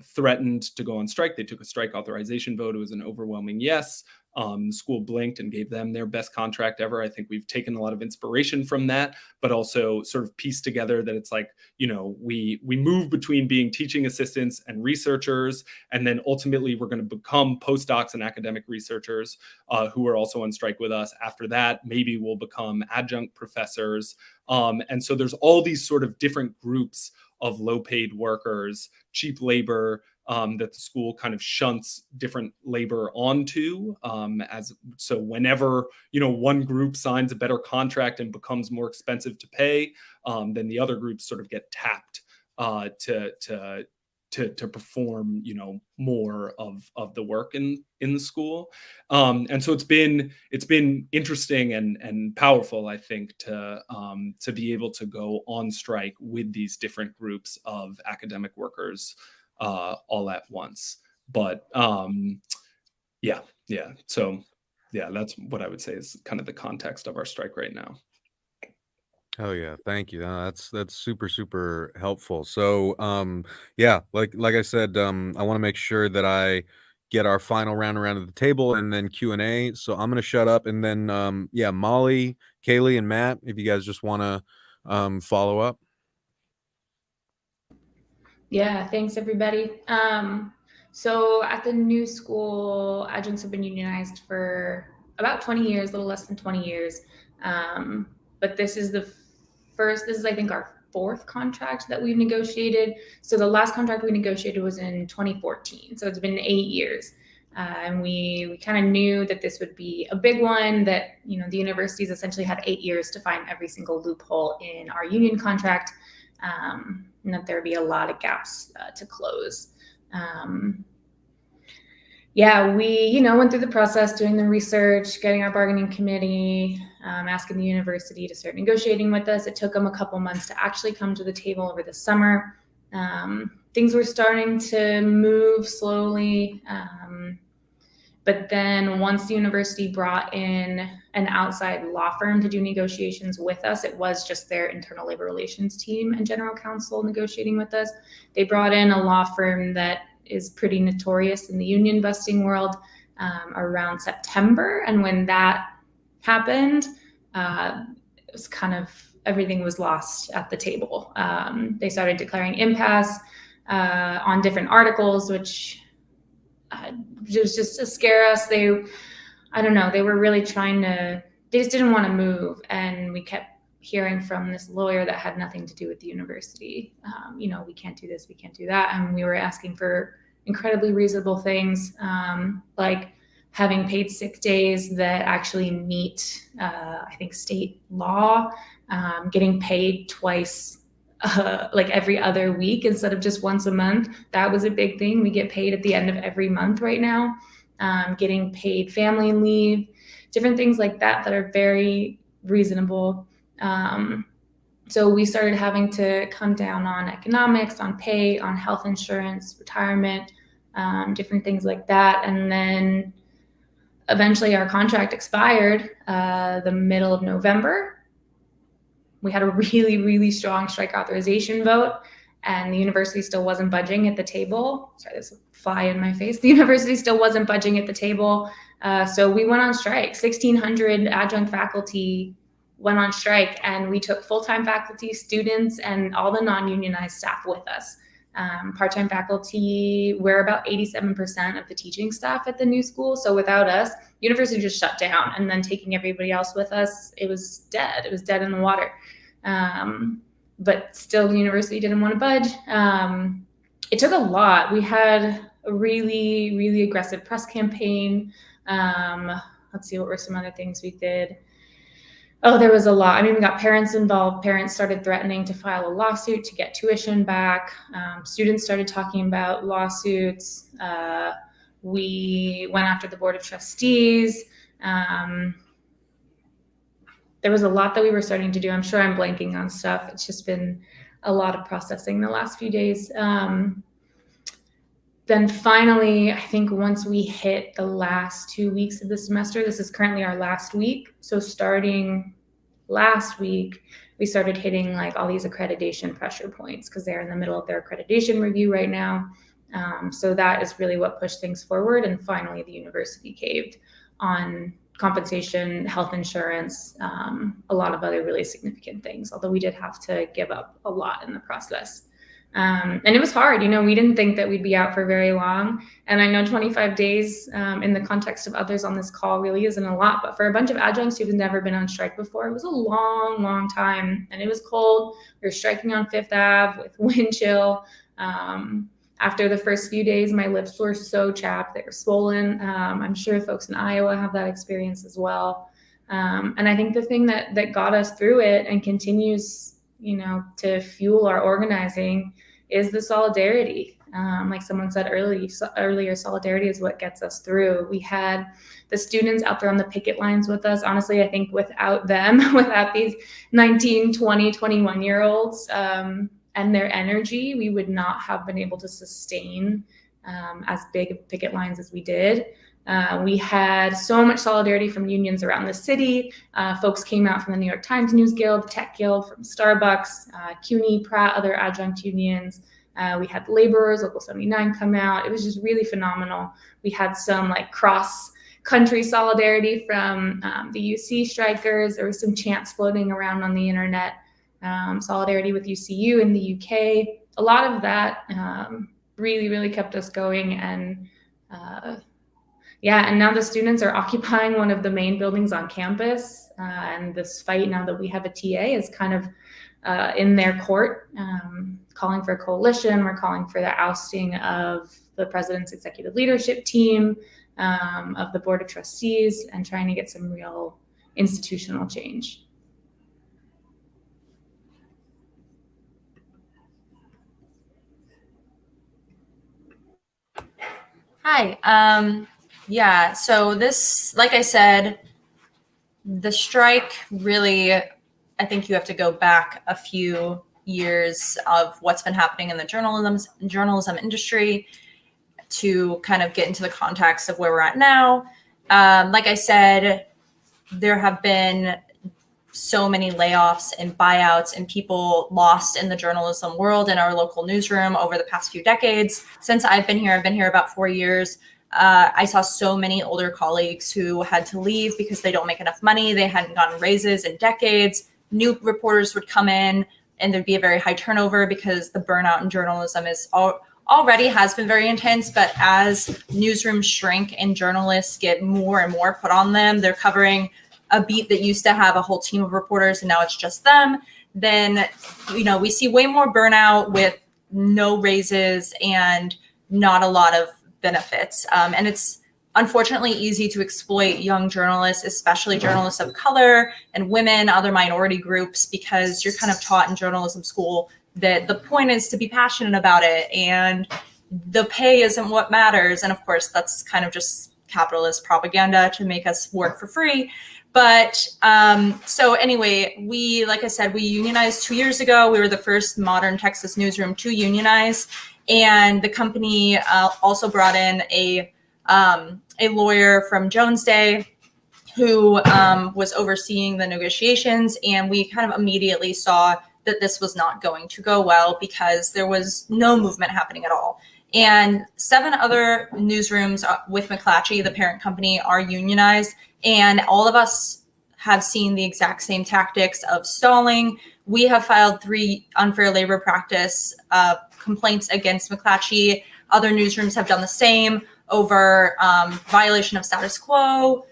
threatened to go on strike. They took a strike authorization vote. It was an overwhelming yes. The school blinked and gave them their best contract ever. I think we've taken a lot of inspiration from that, but also sort of pieced together that it's we move between being teaching assistants and researchers, and then ultimately we're going to become postdocs and academic researchers who are also on strike with us. After that, maybe we'll become adjunct professors. And so there's all these sort of different groups of low-paid workers, cheap labor, that the school kind of shunts different labor onto. So whenever one group signs a better contract and becomes more expensive to pay, then the other groups sort of get tapped to to perform, more of the work in the school. And so it's been interesting and powerful, I think, to be able to go on strike with these different groups of academic workers all at once. But so that's what I would say is kind of the context of our strike right now. Oh yeah, thank you. That's super, super helpful. So yeah, like I said, I want to make sure that I get our final round around of the table and then Q&A. So I'm gonna shut up, and then yeah, Molly, Kaylee, and Matt, if you guys just want to follow up. Yeah, thanks everybody. So at the new school, adjuncts have been unionized for about 20 years, a little less than 20 years. But this is I think our fourth contract that we've negotiated. So the last contract we negotiated was in 2014. So it's been 8 years. And we kind of knew that this would be a big one, that, the universities essentially had 8 years to find every single loophole in our union contract, and that there'd be a lot of gaps to close. Yeah, we, went through the process, doing the research, getting our bargaining committee, asking the university to start negotiating with us. It took them a couple months to actually come to the table over the summer. Things were starting to move slowly. But then once the university brought in an outside law firm to do negotiations with us, it was just their internal labor relations team and general counsel negotiating with us. They brought in a law firm that is pretty notorious in the union busting world around September. And when that happened, it was kind of, everything was lost at the table. They started declaring impasse on different articles, which was just to scare us. They were really they just didn't want to move. And we kept hearing from this lawyer that had nothing to do with the university. We can't do this, we can't do that. And we were asking for incredibly reasonable things, like having paid sick days that actually meet, I think, state law, getting paid twice, like every other week instead of just once a month. That was a big thing. We get paid at the end of every month right now. Getting paid family leave, different things like that are very reasonable. So we started having to come down on economics, on pay, on health insurance, retirement, different things like that. And then eventually our contract expired the middle of November. We had a really, really strong strike authorization vote, and the university still wasn't budging at the table. Sorry, there's a fly in my face. The university still wasn't budging at the table. So we went on strike. 1,600 adjunct faculty went on strike, and we took full-time faculty, students, and all the non-unionized staff with us. Part-time faculty, we're about 87% of the teaching staff at the new school. So without us, university just shut down, and then taking everybody else with us, it was dead. It was dead in the water. But still, the university didn't want to budge. It took a lot. We had a really, really aggressive press campaign. Let's see, what were some other things we did? Oh, there was a lot. I mean, we got parents involved. Parents started threatening to file a lawsuit to get tuition back. Students started talking about lawsuits. We went after the Board of Trustees. There was a lot that we were starting to do. I'm sure I'm blanking on stuff. It's just been a lot of processing the last few days. Then finally, I think once we hit the last 2 weeks of the semester, this is currently our last week. So starting last week, we started hitting like all these accreditation pressure points because they're in the middle of their accreditation review right now. So that is really what pushed things forward. And finally, the university caved on compensation, health insurance, a lot of other really significant things, although we did have to give up a lot in the process. And it was hard. We didn't think that we'd be out for very long. And I know 25 days in the context of others on this call really isn't a lot, but for a bunch of adjuncts who've never been on strike before, it was a long, long time. And it was cold. We were striking on Fifth Ave with wind chill. After the first few days, my lips were so chapped, they were swollen. I'm sure folks in Iowa have that experience as well. And I think the thing that got us through it and continues to fuel our organizing is the solidarity. Like someone said earlier, solidarity is what gets us through. We had the students out there on the picket lines with us. Honestly, I think without them, without these 19, 20, 21-year-olds and their energy, we would not have been able to sustain as big of picket lines as we did. We had so much solidarity from unions around the city. Folks came out from the New York Times News Guild, the Tech Guild, from Starbucks, CUNY, Pratt, other adjunct unions. We had laborers, Local 79 come out. It was just really phenomenal. We had some like cross-country solidarity from the UC strikers. There was some chants floating around on the internet. Solidarity with UCU in the UK. A lot of that really, really kept us going. And and now the students are occupying one of the main buildings on campus. And this fight, now that we have a TA, is kind of in their court, calling for a coalition. We're calling for the ousting of the president's executive leadership team, of the board of trustees, and trying to get some real institutional change. Hi. Yeah, so this, like I said, the strike really, I think you have to go back a few years of what's been happening in the journalism industry to kind of get into the context of where we're at now. Like I said, there have been so many layoffs and buyouts and people lost in the journalism world in our local newsroom over the past few decades. Since I've been here about 4 years. I saw so many older colleagues who had to leave because they don't make enough money. They hadn't gotten raises in decades. New reporters would come in and there'd be a very high turnover because the burnout in journalism is already has been very intense. But as newsrooms shrink and journalists get more and more put on them, they're covering a beat that used to have a whole team of reporters and now it's just them. Then, we see way more burnout with no raises and not a lot of benefits. And it's unfortunately easy to exploit young journalists, especially journalists of color and women, other minority groups, because you're kind of taught in journalism school that the point is to be passionate about it and the pay isn't what matters. And of course, that's kind of just capitalist propaganda to make us work for free. But so anyway, like I said, we unionized 2 years ago. We were the first modern Texas newsroom to unionize. And the company also brought in a lawyer from Jones Day who was overseeing the negotiations. And we kind of immediately saw that this was not going to go well because there was no movement happening at all. And 7 other newsrooms with McClatchy, the parent company, are unionized. And all of us have seen the exact same tactics of stalling. We have filed 3 unfair labor practice complaints against McClatchy. Other newsrooms have done the same over violation of status quo,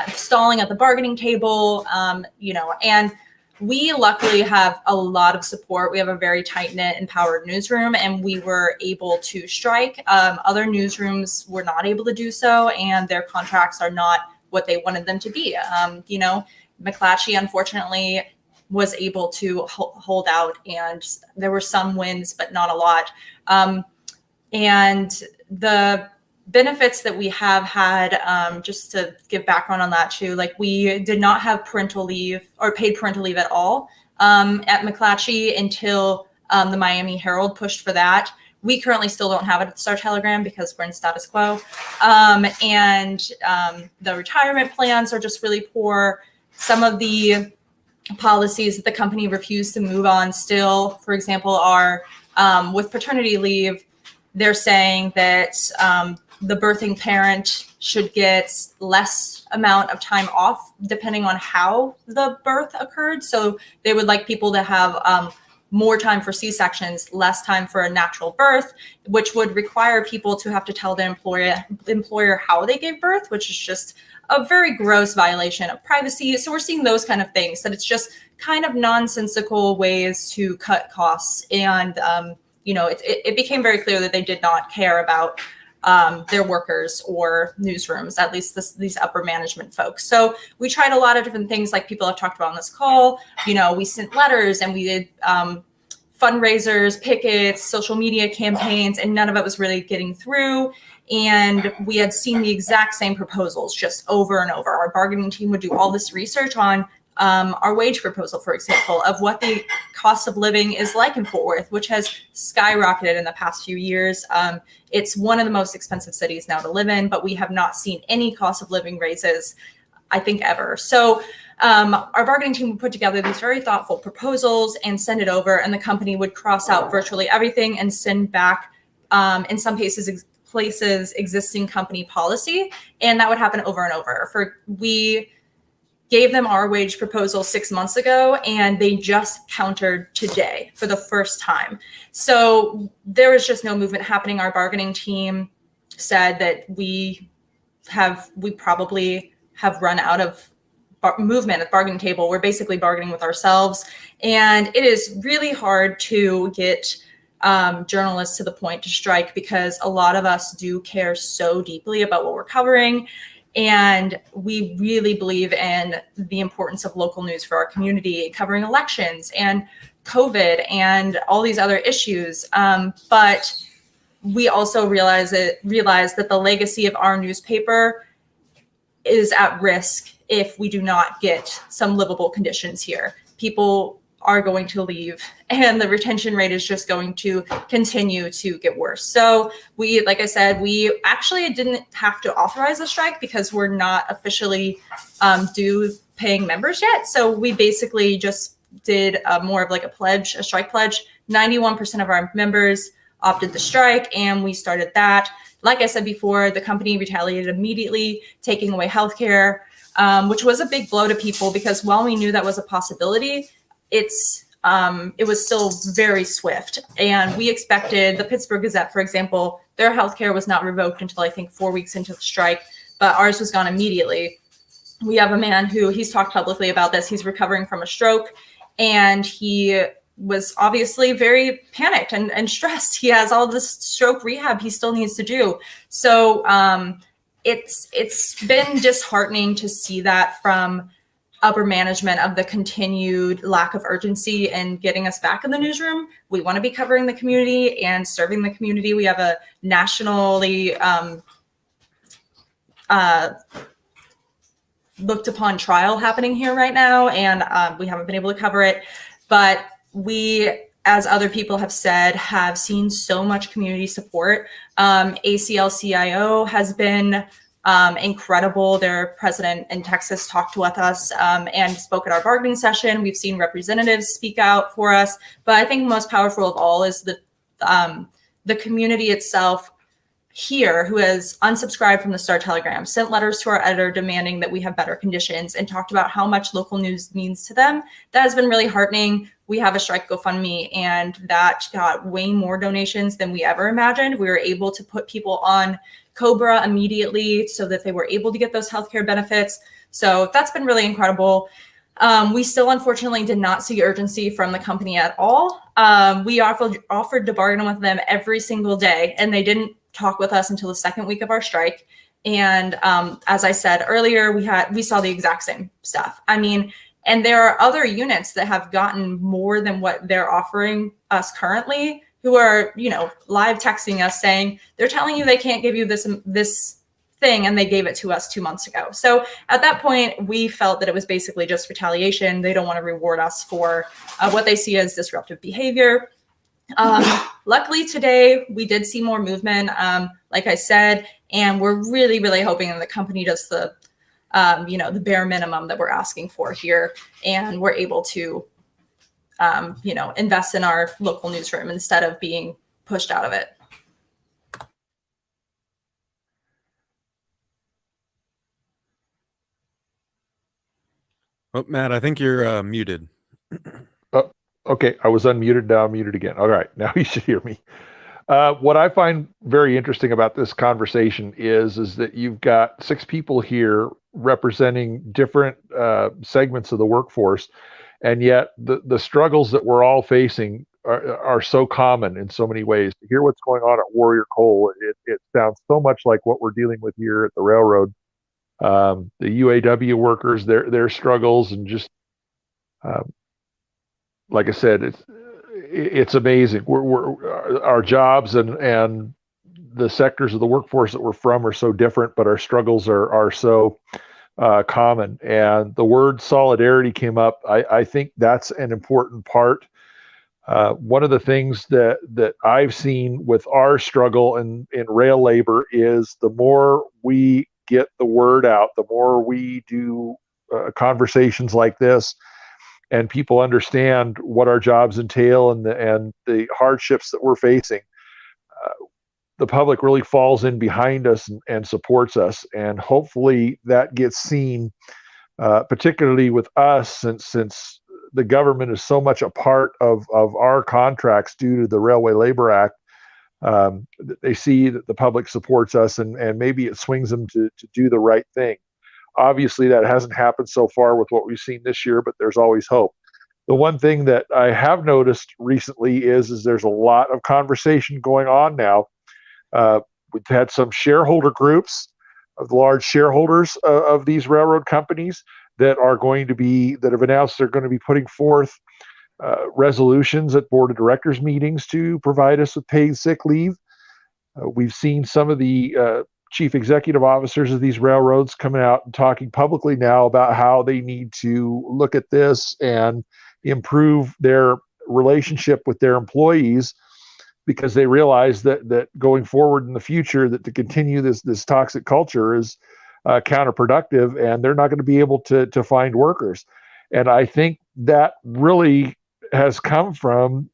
stalling at the bargaining table, and we luckily have a lot of support. We have a very tight-knit, empowered newsroom, and we were able to strike. Other newsrooms were not able to do so, and their contracts are not what they wanted them to be. McClatchy, unfortunately, was able to hold out, and there were some wins, but not a lot. And the benefits that we have had, just to give background on that too, like we did not have parental leave or paid parental leave at all at McClatchy until the Miami Herald pushed for that. We currently still don't have it at the Star Telegram because we're in status quo. And the retirement plans are just really poor. Some of the policies that the company refused to move on still, for example, are with paternity leave. They're saying that the birthing parent should get less amount of time off depending on how the birth occurred. So they would like people to have more time for C-sections, less time for a natural birth, which would require people to have to tell the employer how they gave birth, which is just a very gross violation of privacy. So we're seeing those kind of things, that it's just kind of nonsensical ways to cut costs. And, it became very clear that they did not care about their workers or newsrooms, at least these upper management folks. So we tried a lot of different things like people have talked about on this call. We sent letters and we did fundraisers, pickets, social media campaigns, and none of it was really getting through. And we had seen the exact same proposals just over and over. Our bargaining team would do all this research on our wage proposal, for example, of what the cost of living is like in Fort Worth, which has skyrocketed in the past few years. It's one of the most expensive cities now to live in, but we have not seen any cost of living raises, I think, ever. So our bargaining team would put together these very thoughtful proposals and send it over, and the company would cross out virtually everything and send back, in some cases, existing company policy. And that would happen over and over. We gave them our wage proposal 6 months ago, and they just countered today for the first time. So there was just no movement happening. Our bargaining team said that we probably have run out of movement at the bargaining table. We're basically bargaining with ourselves, and it is really hard to get journalists to the point to strike, because a lot of us do care so deeply about what we're covering. And we really believe in the importance of local news for our community, covering elections and COVID and all these other issues. But we also realize that the legacy of our newspaper is at risk if we do not get some livable conditions here. People are going to leave, and the retention rate is just going to continue to get worse. So like I said, we actually didn't have to authorize a strike because we're not officially due paying members yet. So we basically just did more of like a strike pledge. 91% of our members opted to strike, and we started that. Like I said before, the company retaliated immediately, taking away healthcare, which was a big blow to people, because while we knew that was a possibility, it was still very swift. And we expected the Pittsburgh Gazette, for example, their healthcare was not revoked until I think 4 weeks into the strike, but ours was gone immediately. We have a man he's talked publicly about this. He's recovering from a stroke, and he was obviously very panicked and stressed. He has all this stroke rehab he still needs to do. So it's been disheartening to see that from upper management, of the continued lack of urgency in getting us back in the newsroom. We want to be covering the community and serving the community. We have a nationally looked upon trial happening here right now, and we haven't been able to cover it. But we, as other people have said, have seen so much community support. ACL-CIO has been incredible. Their president in Texas talked with us and spoke at our bargaining session. We've seen representatives speak out for us, but I think most powerful of all is the community itself here, who has unsubscribed from the Star Telegram, sent letters to our editor demanding that we have better conditions, and talked about how much local news means to them. That has been really heartening. We have a strike GoFundMe, and that got way more donations than we ever imagined. We were able to put people on Cobra immediately so that they were able to get those healthcare benefits. So that's been really incredible. We still, unfortunately, did not see urgency from the company at all. We offered to bargain with them every single day, and they didn't talk with us until the second week of our strike. And as I said earlier, we saw the exact same stuff. I mean, and there are other units that have gotten more than what they're offering us currently, who are, live texting us saying they're telling you they can't give you this thing, and they gave it to us 2 months ago. So at that point, we felt that it was basically just retaliation. They don't want to reward us for what they see as disruptive behavior. Luckily today, we did see more movement, like I said, and we're really, really hoping that the company does the bare minimum that we're asking for here, and we're able to, invest in our local newsroom instead of being pushed out of it. Oh, Matt, I think you're muted. Oh, okay. I was unmuted. Now I'm muted again. All right. Now you should hear me. What I find very interesting about this conversation is that you've got 6 people here representing different segments of the workforce, and yet the struggles that we're all facing are so common in so many ways. To hear what's going on at Warrior Coal, it sounds so much like what we're dealing with here at the railroad. The UAW workers, their struggles, and just like I said, it's amazing. Our jobs and the sectors of the workforce that we're from are so different, but our struggles are so common. And the word solidarity came up. I think that's an important part. One of the things that I've seen with our struggle in rail labor is the more we get the word out, the more we do conversations like this, and people understand what our jobs entail and the hardships that we're facing. The public really falls in behind us and supports us, and hopefully that gets seen, particularly with us, since the government is so much a part of our contracts due to the Railway Labor Act. They see that the public supports us, and maybe it swings them to do the right thing. Obviously, that hasn't happened so far with what we've seen this year, but there's always hope. The one thing that I have noticed recently is there's a lot of conversation going on now. We've had some shareholder groups of the large shareholders of these railroad companies that have announced they're going to be putting forth resolutions at board of directors meetings to provide us with paid sick leave. We've seen some of the chief executive officers of these railroads coming out and talking publicly now about how they need to look at this and improve their relationship with their employees, because they realize that going forward in the future, that to continue this toxic culture is counterproductive, and they're not going to be able to find workers. And I think that really has come from,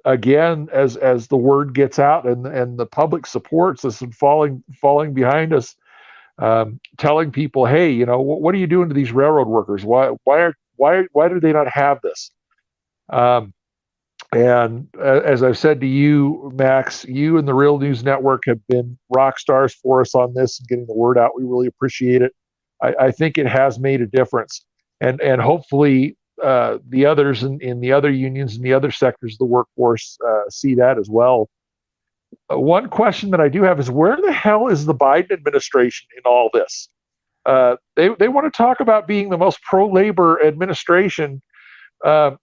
again, as the word gets out and the public supports us and falling behind us, telling people, hey, what are you doing to these railroad workers? Why do they not have this? And as I've said to you, Max, you and the Real News Network have been rock stars for us on this and getting the word out. We really appreciate it. I think it has made a difference. And hopefully the others in the other unions and the other sectors of the workforce see that as well. One question that I do have is, where the hell is the Biden administration in all this? They want to talk about being the most pro-labor administration,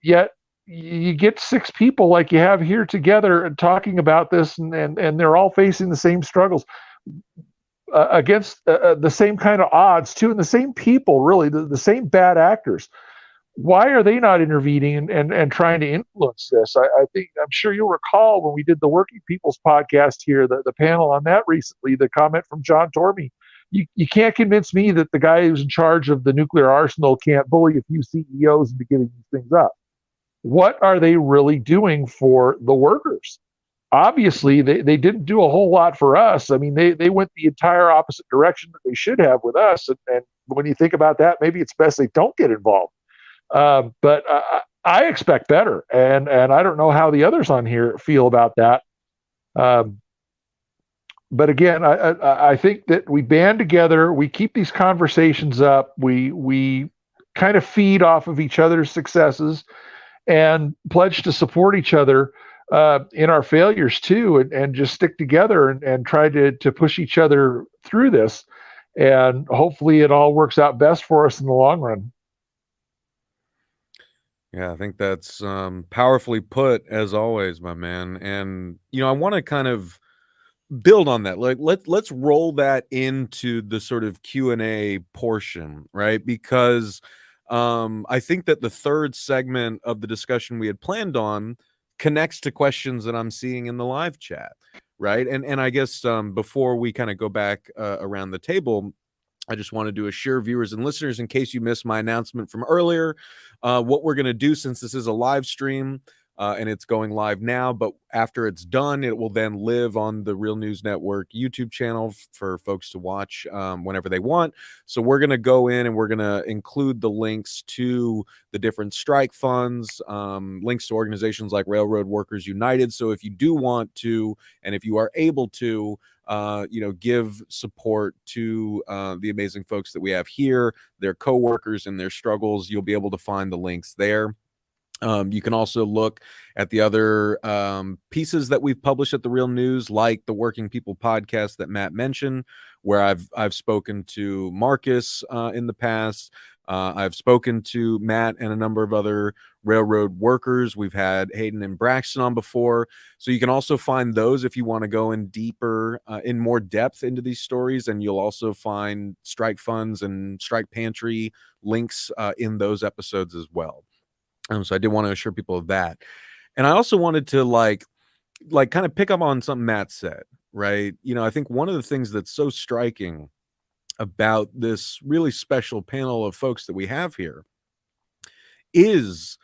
yet you get 6 people like you have here together and talking about this, and they're all facing the same struggles against the same kind of odds too, and the same people, really, the same bad actors. Why are they not intervening and trying to influence this? I'm sure you'll recall when we did the Working People's podcast here, the panel on that recently, the comment from John Tormey. You can't convince me that the guy who's in charge of the nuclear arsenal can't bully a few CEOs into giving these things up. What are they really doing for the workers? Obviously, they didn't do a whole lot for us. I mean, they went the entire opposite direction that they should have with us. And when you think about that, maybe it's best they don't get involved. But I expect better. And I don't know how the others on here feel about that. But again, I think that we band together, we keep these conversations up, we kind of feed off of each other's successes, and pledge to support each other in our failures too, and just stick together and try to push each other through this. And hopefully it all works out best for us in the long run. Yeah, I think that's powerfully put, as always, my man. And, I want to kind of build on that. Like, let's roll that into the sort of Q&A portion, right? Because I think that the third segment of the discussion we had planned on connects to questions that I'm seeing in the live chat, right? And I guess before we kind of go back around the table, I just wanted to assure viewers and listeners, in case you missed my announcement from earlier, what we're going to do, since this is a live stream and it's going live now, but after it's done, it will then live on the Real News Network YouTube channel for folks to watch whenever they want. So we're going to go in and we're going to include the links to the different strike funds, links to organizations like Railroad Workers United. So if you do want to, and if you are able to, give support to the amazing folks that we have here, their coworkers and their struggles, you'll be able to find the links there. You can also look at the other pieces that we've published at the Real News, like the Working People podcast that Matt mentioned, where I've spoken to Marcus in the past. I've spoken to Matt and a number of other railroad workers. We've had Hayden and Braxton on before. So you can also find those if you want to go in deeper, in more depth into these stories. And you'll also find strike funds and strike pantry links in those episodes as well. So I did want to assure people of that. And I also wanted to like kind of pick up on something Matt said, right? You know, I think one of the things that's so striking about this really special panel of folks that we have here is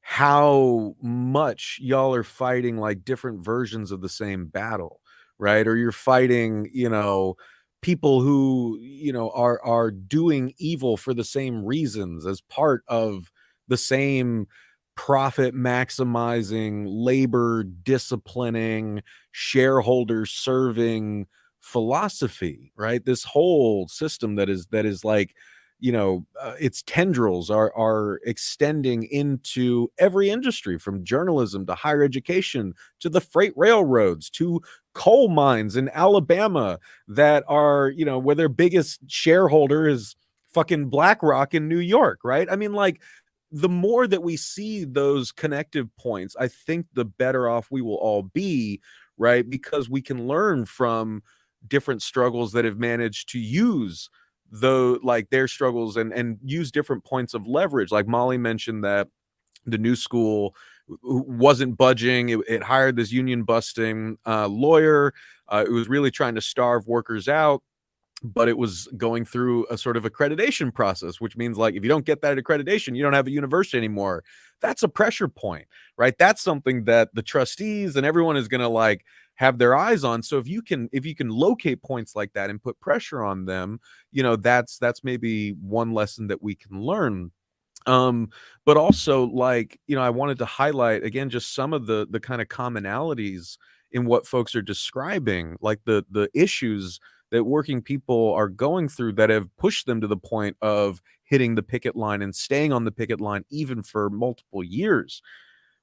how much y'all are fighting like different versions of the same battle, right? Or you're fighting, you know, people who, you know, are doing evil for the same reasons as part of the same profit maximizing, labor disciplining, shareholder serving philosophy, right? This whole system that is like, you know, its tendrils are extending into every industry, from journalism to higher education to the freight railroads to coal mines in Alabama that are, you know, where their biggest shareholder is fucking BlackRock in New York, right? I mean, like, the more that we see those connective points, I think the better off we will all be, right? Because we can learn from different struggles that have managed to use like their struggles and use different points of leverage. Like Molly mentioned that the new school wasn't budging. It hired this union busting lawyer. It was really trying to starve workers out, but it was going through a sort of accreditation process, which means like if you don't get that accreditation, you don't have a university anymore. That's a pressure point, right? That's something that the trustees and everyone is going to like have their eyes on. So if you can locate points like that and put pressure on them, you know, that's maybe one lesson that we can learn. But also, like, you know, I wanted to highlight again just some of the kind of commonalities in what folks are describing, like the issues that working people are going through that have pushed them to the point of hitting the picket line and staying on the picket line even for multiple years.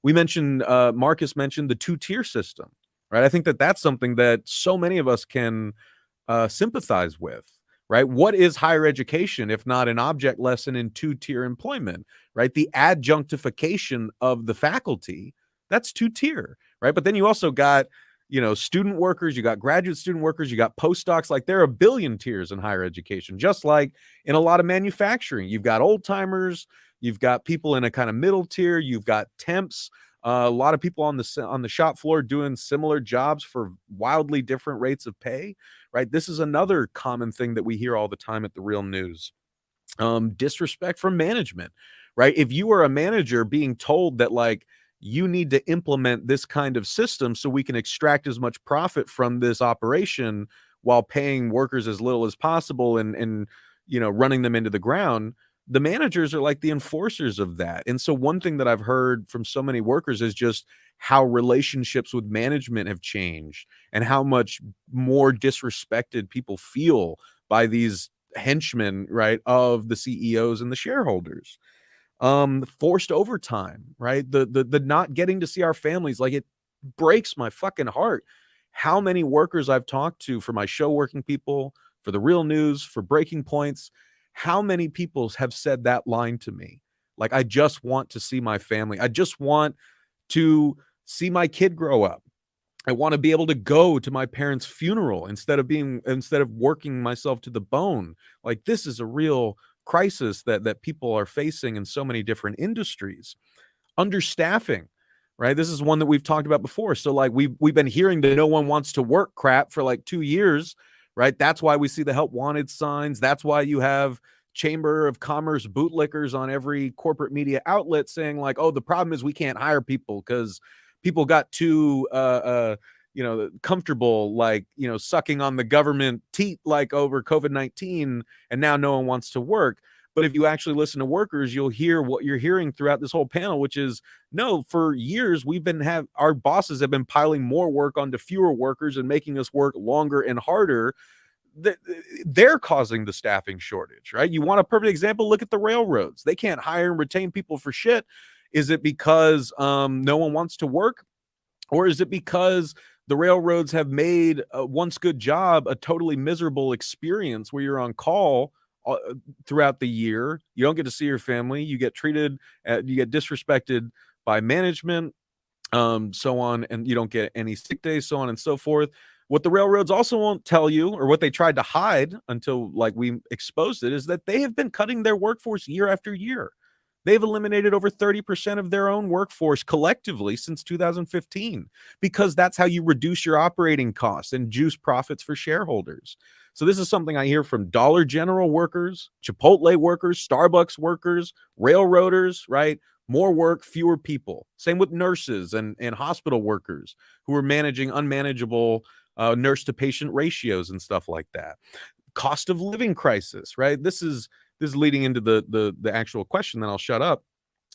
We mentioned Marcus mentioned the two-tier system, right? I think that that's something that so many of us can sympathize with, right? What is higher education if not an object lesson in two-tier employment, right? The adjunctification of the faculty, that's two-tier, right? But then you also got, you know, student workers, you got graduate student workers, you got postdocs. Like, there are a billion tiers in higher education, just like in a lot of manufacturing. You've got old timers, you've got people in a kind of middle tier, you've got temps, a lot of people on the shop floor doing similar jobs for wildly different rates of pay, right? This is another common thing that we hear all the time at the Real News. Disrespect from management, right? If you are a manager being told that, like, you need to implement this kind of system so we can extract as much profit from this operation while paying workers as little as possible and you know, running them into the ground, the managers are like the enforcers of that. And so one thing that I've heard from so many workers is just how relationships with management have changed and how much more disrespected people feel by these henchmen, right, of the CEOs and the shareholders. Forced overtime, right? The not getting to see our families, like, it breaks my fucking heart how many workers I've talked to for my show, Working People, for the Real News, for Breaking Points. How many people have said that line to me? Like, I just want to see my family. I just want to see my kid grow up. I want to be able to go to my parents' funeral instead of working myself to the bone. Like, this is a real crisis that people are facing in so many different industries. Understaffing, right? This is one that we've talked about before. So like we've been hearing the no one wants to work crap for like 2 years, right? That's why we see the help wanted signs. That's why you have Chamber of Commerce bootlickers on every corporate media outlet saying like, oh, the problem is we can't hire people because people got too you know, comfortable, like, you know, sucking on the government teat like over COVID-19, and now no one wants to work. But if you actually listen to workers, you'll hear what you're hearing throughout this whole panel, which is, no, for years our bosses have been piling more work onto fewer workers and making us work longer and harder. They're causing the staffing shortage, right? You want a perfect example? Look at the railroads. They can't hire and retain people for shit. Is it because no one wants to work? Or is it because the railroads have made a once good job a totally miserable experience where you're on call throughout the year? You don't get to see your family. You get treated, you get disrespected by management, so on, and you don't get any sick days, so on and so forth. What the railroads also won't tell you, or what they tried to hide until like we exposed it, is that they have been cutting their workforce year after year. They've eliminated over 30% of their own workforce collectively since 2015, because that's how you reduce your operating costs and juice profits for shareholders. So this is something I hear from Dollar General workers, Chipotle workers, Starbucks workers, railroaders, right? More work, fewer people. Same with nurses and hospital workers who are managing unmanageable nurse to patient ratios and stuff like that. Cost of living crisis, right? This is leading into the actual question, then I'll shut up.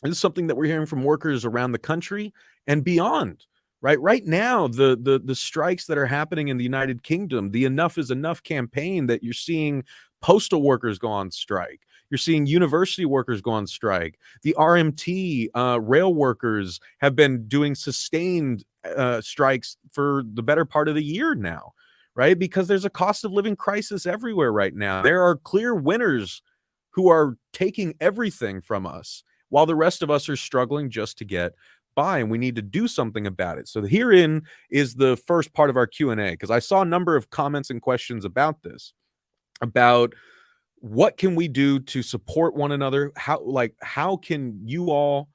This is something that we're hearing from workers around the country and beyond, right? Right now, the strikes that are happening in the United Kingdom, the Enough is Enough campaign, that you're seeing postal workers go on strike. You're seeing university workers go on strike. The RMT rail workers have been doing sustained strikes for the better part of the year now, right? Because there's a cost of living crisis everywhere right now. There are clear winners who are taking everything from us while the rest of us are struggling just to get by, and we need to do something about it. So herein is the first part of our Q&A, because I saw a number of comments and questions about this, about what can we do to support one another? How can you all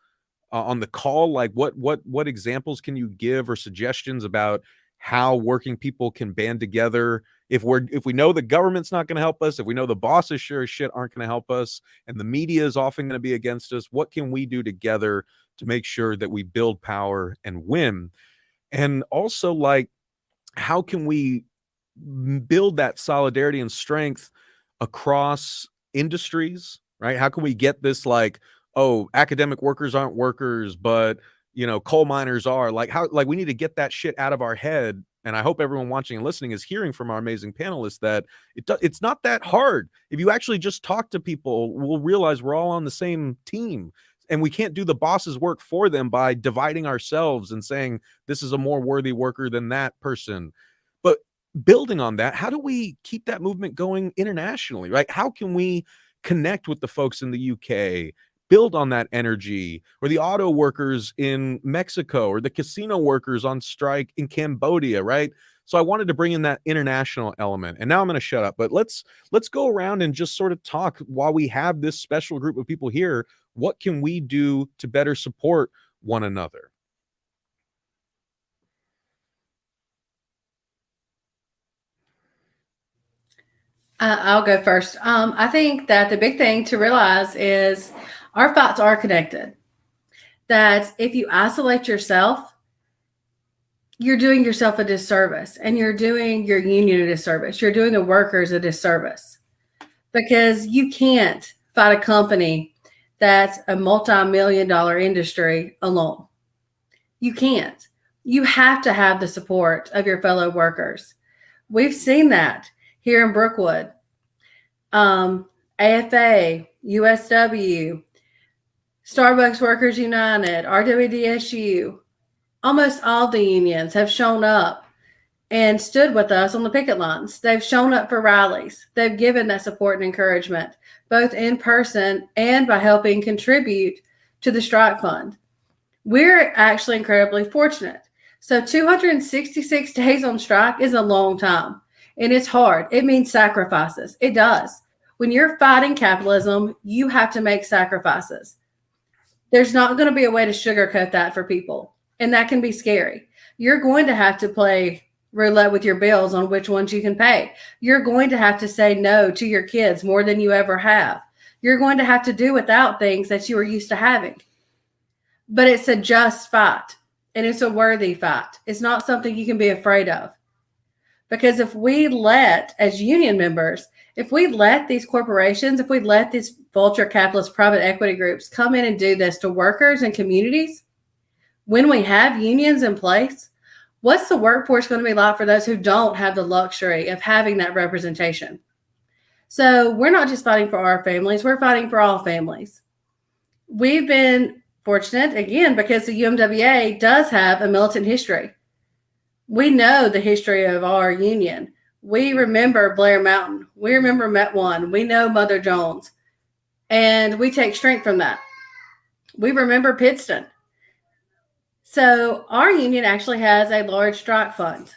on the call, like what examples can you give or suggestions about how working people can band together if we know the government's not going to help us, if we know the bosses sure as shit aren't going to help us, and the media is often going to be against us? What can we do together to make sure that we build power and win? And also, like, how can we build that solidarity and strength across industries, right? How can we get this, like, oh, academic workers aren't workers, but coal miners are, like, how, like, we need to get that shit out of our head. And I hope everyone watching and listening is hearing from our amazing panelists that it's not that hard. If you actually just talk to people, we'll realize we're all on the same team, and we can't do the boss's work for them by dividing ourselves and saying this is a more worthy worker than that person. But building on that, how do we keep that movement going internationally, right? How can we connect with the folks in the UK, build on that energy, or the auto workers in Mexico, or the casino workers on strike in Cambodia, right? So I wanted to bring in that international element. And now I'm going to shut up, but let's go around and just sort of talk while we have this special group of people here. What can we do to better support one another? I'll go first. I think that the big thing to realize is our thoughts are connected. That if you isolate yourself, you're doing yourself a disservice, and you're doing your union a disservice. You're doing the workers a disservice, because you can't fight a company that's a multi-million-dollar industry alone. You can't. You have to have the support of your fellow workers. We've seen that here in Brookwood. AFA, USW, Starbucks Workers United, RWDSU, almost all the unions have shown up and stood with us on the picket lines. They've shown up for rallies. They've given that support and encouragement, both in person and by helping contribute to the strike fund. We're actually incredibly fortunate. So 266 days on strike is a long time, and it's hard. It means sacrifices. It does. When you're fighting capitalism, you have to make sacrifices. There's not going to be a way to sugarcoat that for people, and that can be scary. You're going to have to play roulette with your bills on which ones you can pay. You're going to have to say no to your kids more than you ever have. You're going to have to do without things that you were used to having. But it's a just fight, and it's a worthy fight. It's not something you can be afraid of. Because if we let, as union members, if we let these corporations, if we let these vulture capitalist private equity groups come in and do this to workers and communities, when we have unions in place, what's the workforce going to be like for those who don't have the luxury of having that representation? So we're not just fighting for our families, we're fighting for all families. We've been fortunate, again, because the UMWA does have a militant history. We know the history of our union. We remember Blair Mountain. We remember Met One. We know Mother Jones. And we take strength from that. We remember Pittston. So our union actually has a large strike fund.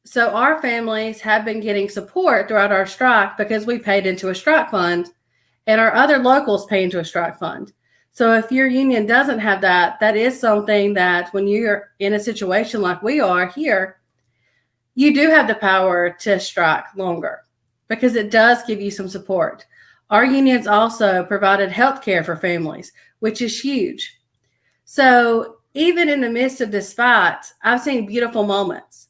So our families have been getting support throughout our strike because we paid into a strike fund, and our other locals pay into a strike fund. So if your union doesn't have that, that is something that when you're in a situation like we are here, you do have the power to strike longer because it does give you some support. Our unions also provided health care for families, which is huge. So even in the midst of this fight, I've seen beautiful moments.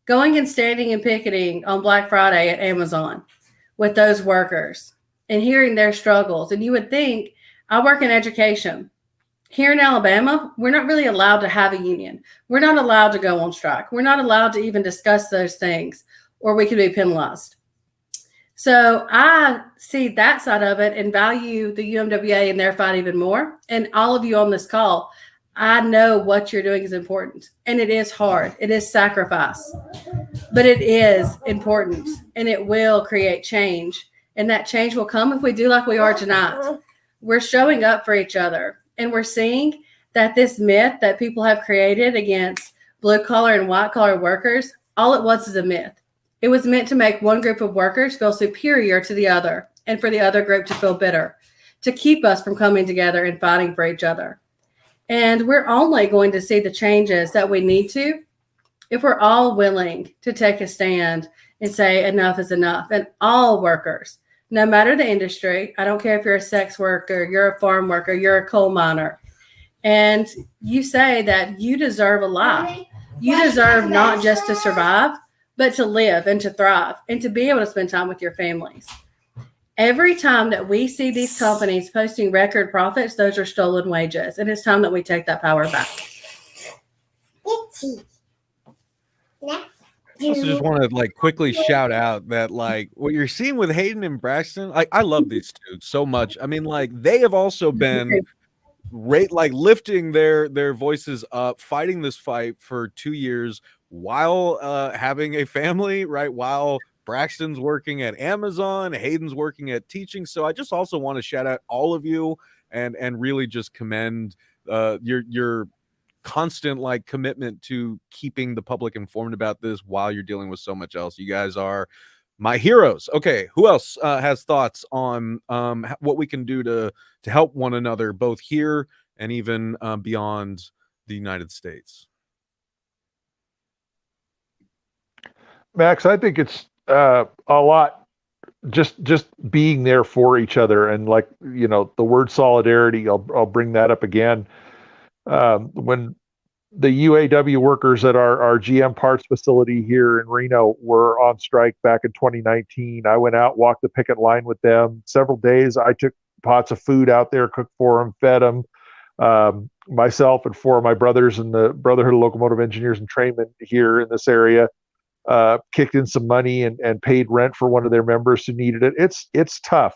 Going and standing and picketing on Black Friday at Amazon with those workers and hearing their struggles. And you would think, I work in education. Here in Alabama, we're not really allowed to have a union. We're not allowed to go on strike. We're not allowed to even discuss those things, or we could be penalized. So I see that side of it and value the UMWA and their fight even more. And all of you on this call, I know what you're doing is important, and it is hard. It is sacrifice, but it is important, and it will create change. And that change will come if we do like we are tonight. We're showing up for each other, and we're seeing that this myth that people have created against blue collar and white collar workers, all it was is a myth. It was meant to make one group of workers feel superior to the other, and for the other group to feel bitter, to keep us from coming together and fighting for each other. And we're only going to see the changes that we need to if we're all willing to take a stand and say enough is enough. And all workers, no matter the industry, I don't care if you're a sex worker, you're a farm worker, you're a coal miner, and you say that you deserve a life. You deserve not just to survive, but to live and to thrive and to be able to spend time with your families. Every time that we see these companies posting record profits, those are stolen wages. And it's time that we take that power back. I also just want to quickly shout out that what you're seeing with Hayden and Braxton, I love these two so much. I mean, they have also been lifting their voices up, fighting this fight for 2 years while having a family, right? While Braxton's working at Amazon, Hayden's working at teaching. So I just also want to shout out all of you and really just commend your constant commitment to keeping the public informed about this while you're dealing with so much else. You guys are my heroes. Okay, who else has thoughts on what we can do to help one another both here and even beyond the United States? Max, I think it's a lot just being there for each other, and the word solidarity, I'll bring that up again. When the UAW workers at our GM parts facility here in Reno were on strike back in 2019, I went out, walked the picket line with them several days. I took pots of food out there, cooked for them, fed them. Myself and 4 of my brothers in the Brotherhood of Locomotive Engineers and Trainmen here in this area kicked in some money and paid rent for one of their members who needed it. It's tough.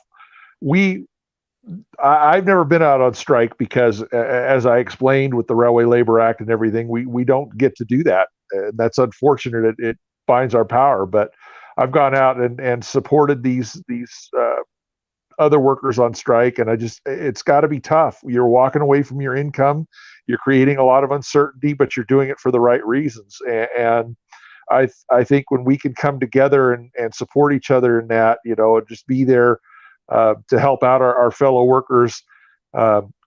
I've never been out on strike because, as I explained with the Railway Labor Act and everything, we don't get to do that. And that's unfortunate. It binds our power. But I've gone out and supported these other workers on strike, and it's got to be tough. You're walking away from your income. You're creating a lot of uncertainty, but you're doing it for the right reasons. And I think when we can come together and support each other in that, just be there to help out our fellow workers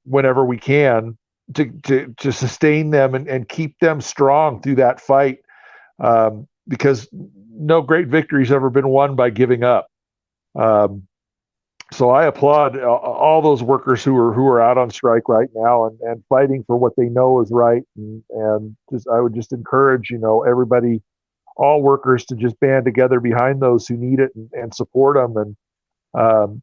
whenever we can to sustain them and keep them strong through that fight, because no great victory's ever been won by giving up. So I applaud all those workers who are out on strike right now and fighting for what they know is right. And I would just encourage, everybody, all workers, to just band together behind those who need it and support them and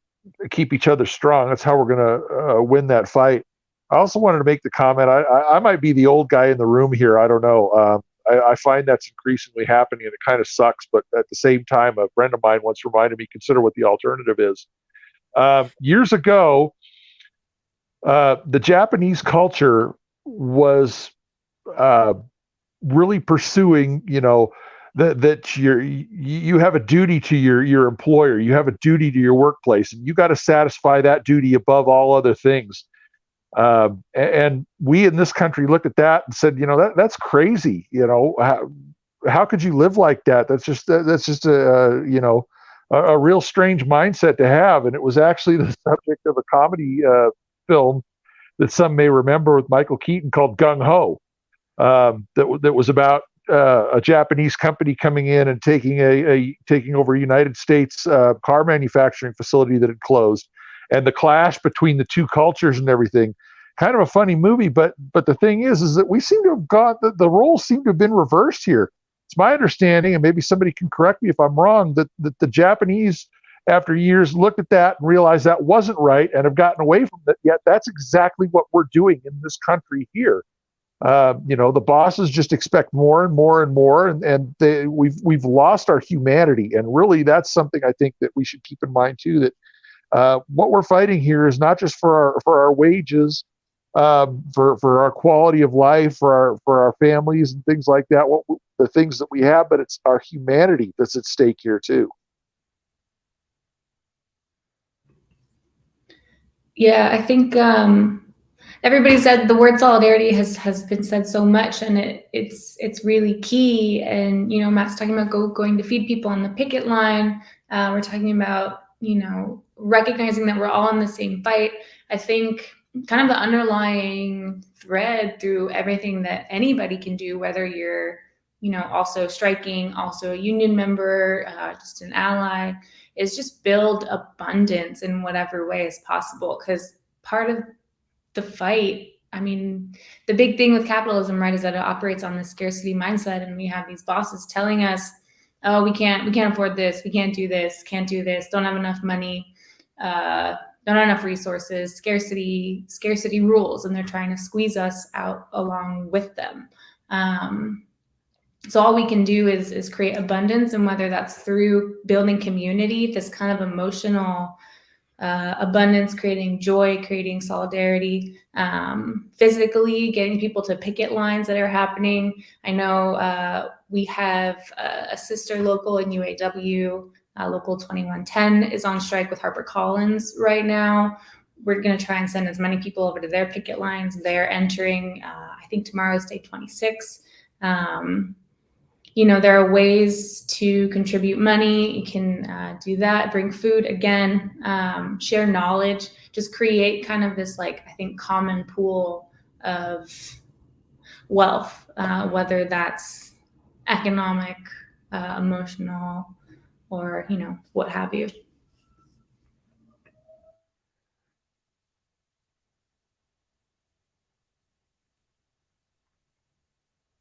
keep each other strong. That's how we're going to win that fight. I also wanted to make the comment, I might be the old guy in the room here. I don't know. I find that's increasingly happening, and it kind of sucks. But at the same time, a friend of mine once reminded me, consider what the alternative is. Years ago, the Japanese culture was really pursuing, that you have a duty to your employer, you have a duty to your workplace, and you got to satisfy that duty above all other things. And we in this country looked at that and said, that's crazy. How could you live like that? That's just a real strange mindset to have. And it was actually the subject of a comedy film that some may remember with Michael Keaton called Gung Ho. That was about a Japanese company coming in and taking over a United States car manufacturing facility that had closed, and the clash between the two cultures and everything. Kind of a funny movie, but the thing is that we seem to have got the roles seem to have been reversed here. It's my understanding, and maybe somebody can correct me if I'm wrong, that the Japanese, after years, looked at that and realized that wasn't right and have gotten away from it. Yet that's exactly what we're doing in this country here. The bosses just expect more and more and more, and we've lost our humanity. And really, that's something I think that we should keep in mind too. That what we're fighting here is not just for our wages, for our quality of life, for our families and things like that. The things that we have, but it's our humanity that's at stake here too. Yeah, I think everybody said the word solidarity has been said so much, and it's really key. And Matt's talking about going to feed people on the picket line. We're talking about recognizing that we're all in the same fight. I think kind of the underlying thread through everything that anybody can do, whether you're also striking, also a union member, just an ally, is just build abundance in whatever way is possible. Because part of the fight, the big thing with capitalism, right, is that it operates on this scarcity mindset, and we have these bosses telling us, oh, we can't afford this, we can't do this, don't have enough money, don't have enough resources, scarcity rules, and they're trying to squeeze us out along with them. So all we can do is create abundance, and whether that's through building community, this kind of emotional abundance, creating joy, creating solidarity, physically getting people to picket lines that are happening. I know we have a sister local in UAW, Local 2110 is on strike with HarperCollins right now. We're going to try and send as many people over to their picket lines. They're entering, I think tomorrow is day 26. There are ways to contribute money. You can do that, bring food again, share knowledge, just create kind of this, I think, common pool of wealth, whether that's economic, emotional, or, what have you.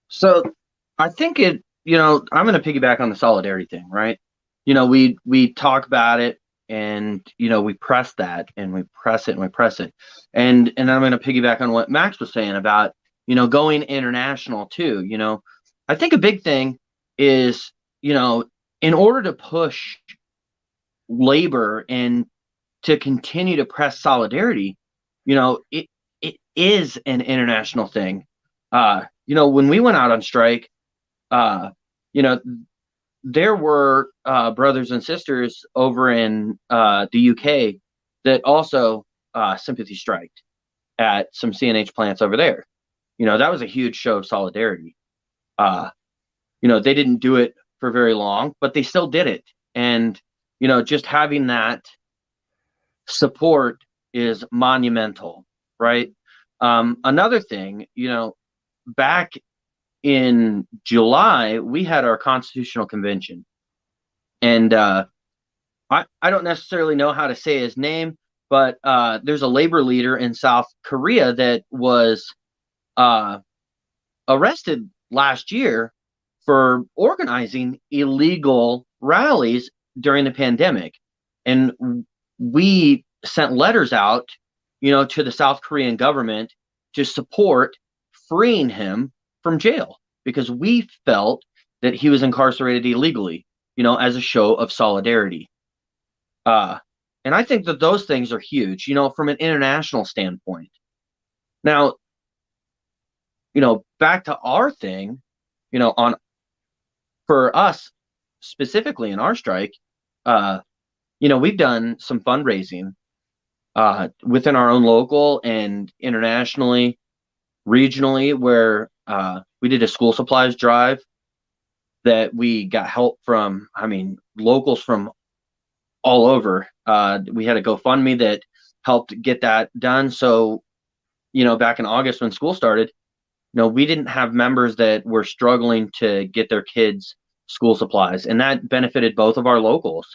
So I think I'm going to piggyback on the solidarity thing, right? We talk about it, and, we press that, and we press it, and we press it. And I'm going to piggyback on what Max was saying about, going international too. I think a big thing is, in order to push labor and to continue to press solidarity, it is an international thing. When we went out on strike, there were brothers and sisters over in the UK that also sympathy striked at some CNH plants over there. That was a huge show of solidarity. They didn't do it for very long, but they still did it. And, just having that support is monumental, right? Another thing, back in July, we had our constitutional convention, and I don't necessarily know how to say his name, but there's a labor leader in South Korea that was arrested last year for organizing illegal rallies during the pandemic. And we sent letters out, to the South Korean government to support freeing him from jail, because we felt that he was incarcerated illegally, as a show of solidarity. And And I think that those things are huge, from an international standpoint. Now, back to our thing, for us specifically in our strike, we've done some fundraising within our own local and internationally, regionally, where we did a school supplies drive that we got help from, locals from all over. We had a GoFundMe that helped get that done. So, back in August when school started, we didn't have members that were struggling to get their kids school supplies, and that benefited both of our locals.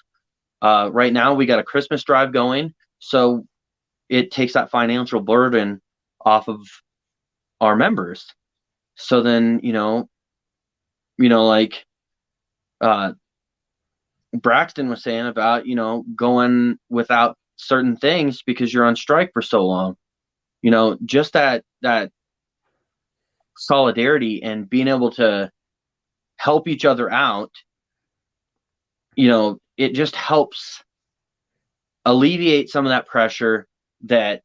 Right now we got a Christmas drive going, so it takes that financial burden off of our members. So then, like Braxton was saying about, going without certain things because you're on strike for so long, just that solidarity and being able to help each other out, it just helps alleviate some of that pressure that,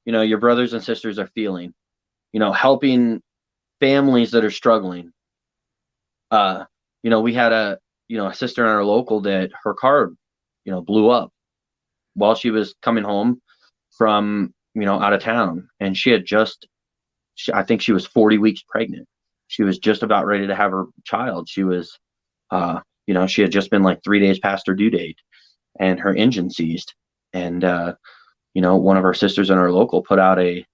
your brothers and sisters are feeling, helping families that are struggling. We had a sister in our local that her car, blew up while she was coming home from, out of town. And she had I think she was 40 weeks pregnant. She was just about ready to have her child. She was, she had just been like 3 days past her due date, and her engine seized. And, one of our sisters in our local put out a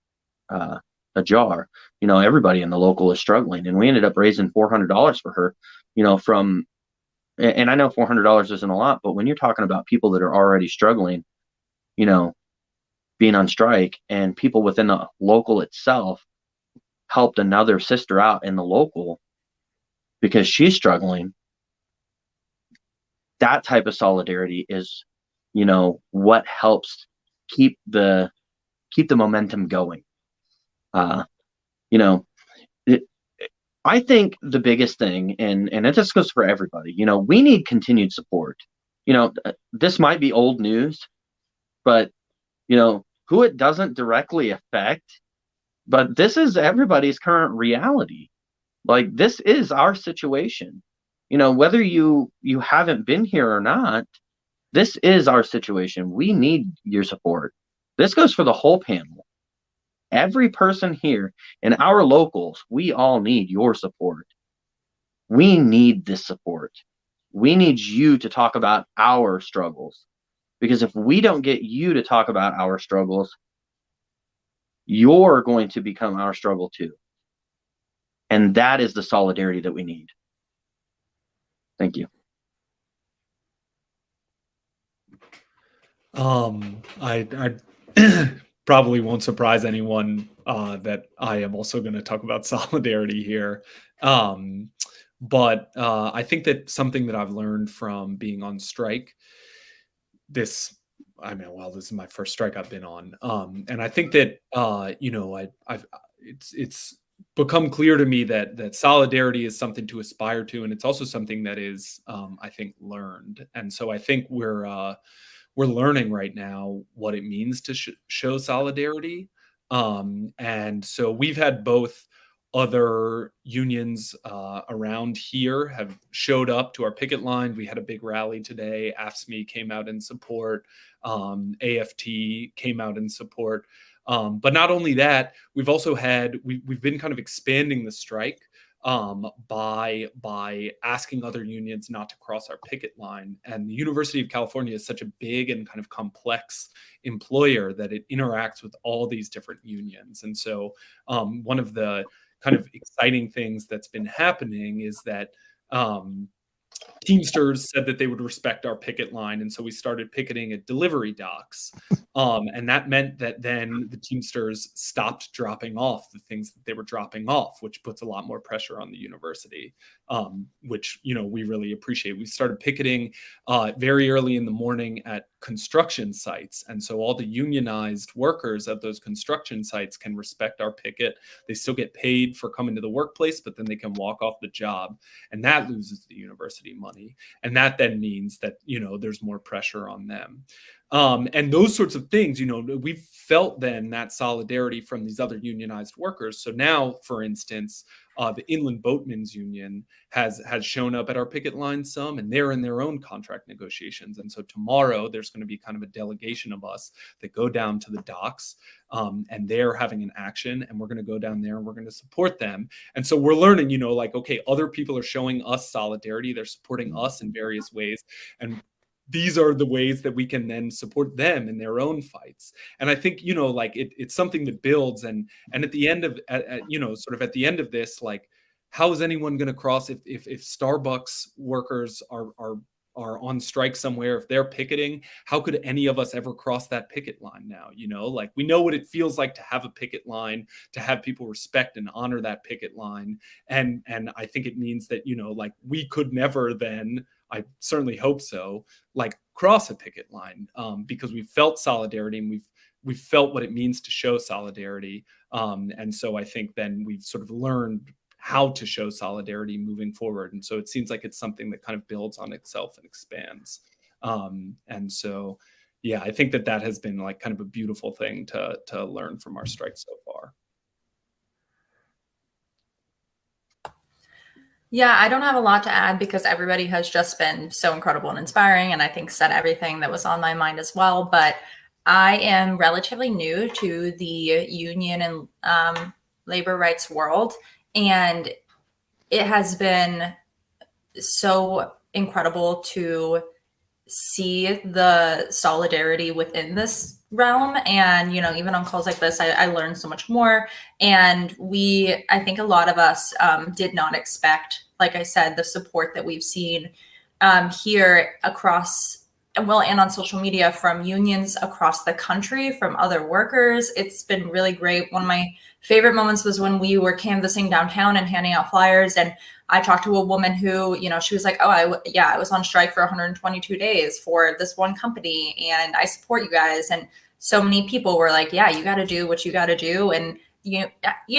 jar. Everybody in the local is struggling, and we ended up raising $400 for her, and I know $400 isn't a lot, but when you're talking about people that are already struggling, being on strike, and people within the local itself helped another sister out in the local because she's struggling, that type of solidarity is, what helps keep the momentum going. I think the biggest thing, and it just goes for everybody, we need continued support. This might be old news, but, who it doesn't directly affect, but this is everybody's current reality. Like, this is our situation. Whether you haven't been here or not, this is our situation. We need your support. This goes for the whole panel. Every person here in our locals, we all need your support. We need this support. We need you to talk about our struggles. Because if we don't get you to talk about our struggles, you're going to become our struggle too. And that is the solidarity that we need. Thank you. I probably won't surprise anyone that I am also going to talk about solidarity here. But I think that something that I've learned from being on strike, this is my first strike I've been on. And I think that, it's become clear to me that solidarity is something to aspire to. And it's also something that is, I think, learned. And so I think we're learning right now what it means to show solidarity. And so we've had both other unions around here have showed up to our picket line. We had a big rally today. AFSCME came out in support. AFT came out in support. But not only that, we've also we've been kind of expanding the strike by asking other unions not to cross our picket line. And the University of California is such a big and kind of complex employer that it interacts with all these different unions. And so one of the kind of exciting things that's been happening is that Teamsters said that they would respect our picket line. And so we started picketing at delivery docks. And that meant that then the Teamsters stopped dropping off the things that they were dropping off, which puts a lot more pressure on the university, which, we really appreciate. We started picketing very early in the morning at construction sites. And so all the unionized workers at those construction sites can respect our picket. They still get paid for coming to the workplace, but then they can walk off the job, and that loses the university money. And that then means that, you know, there's more pressure on them. And those sorts of things, you know, we've felt then that solidarity from these other unionized workers. So now, for instance, the Inland Boatmen's Union has shown up at our picket line some, and they're in their own contract negotiations. And so tomorrow there's going to be kind of a delegation of us that go down to the docks, and they're having an action, and we're going to go down there and we're going to support them. And so we're learning, you know, like, okay, other people are showing us solidarity. They're supporting us in various ways. And these are the ways that we can then support them in their own fights. And I think, you know, like it's something that builds. And at the end of, you know, sort of at the end of this, like, how is anyone going to cross if Starbucks workers are on strike somewhere, if they're picketing, how could any of us ever cross that picket line now? You know, like, we know what it feels like to have a picket line, to have people respect and honor that picket line. And I think it means that, you know, like, we could never then, I certainly hope so, like, cross a picket line, because we felt solidarity, and we've felt what it means to show solidarity. And so I think then we've sort of learned how to show solidarity moving forward. And so it seems like it's something that kind of builds on itself and expands. And so, yeah, I think that has been like kind of a beautiful thing to learn from our strike so far. Yeah, I don't have a lot to add because everybody has just been so incredible and inspiring, and I think said everything that was on my mind as well. But I am relatively new to the union and labor rights world, and it has been so incredible to see the solidarity within this realm. And, you know, even on calls like this, I learned so much more. And I think a lot of us did not expect, like I said, the support that we've seen here across, well, and on social media from unions across the country, from other workers. It's been really great. One of my favorite moments was when we were canvassing downtown and handing out flyers, and I talked to a woman who, you know, she was like, oh, I was on strike for 122 days for this one company, and I support you guys. And so many people were like, yeah, you got to do what you got to do. And, you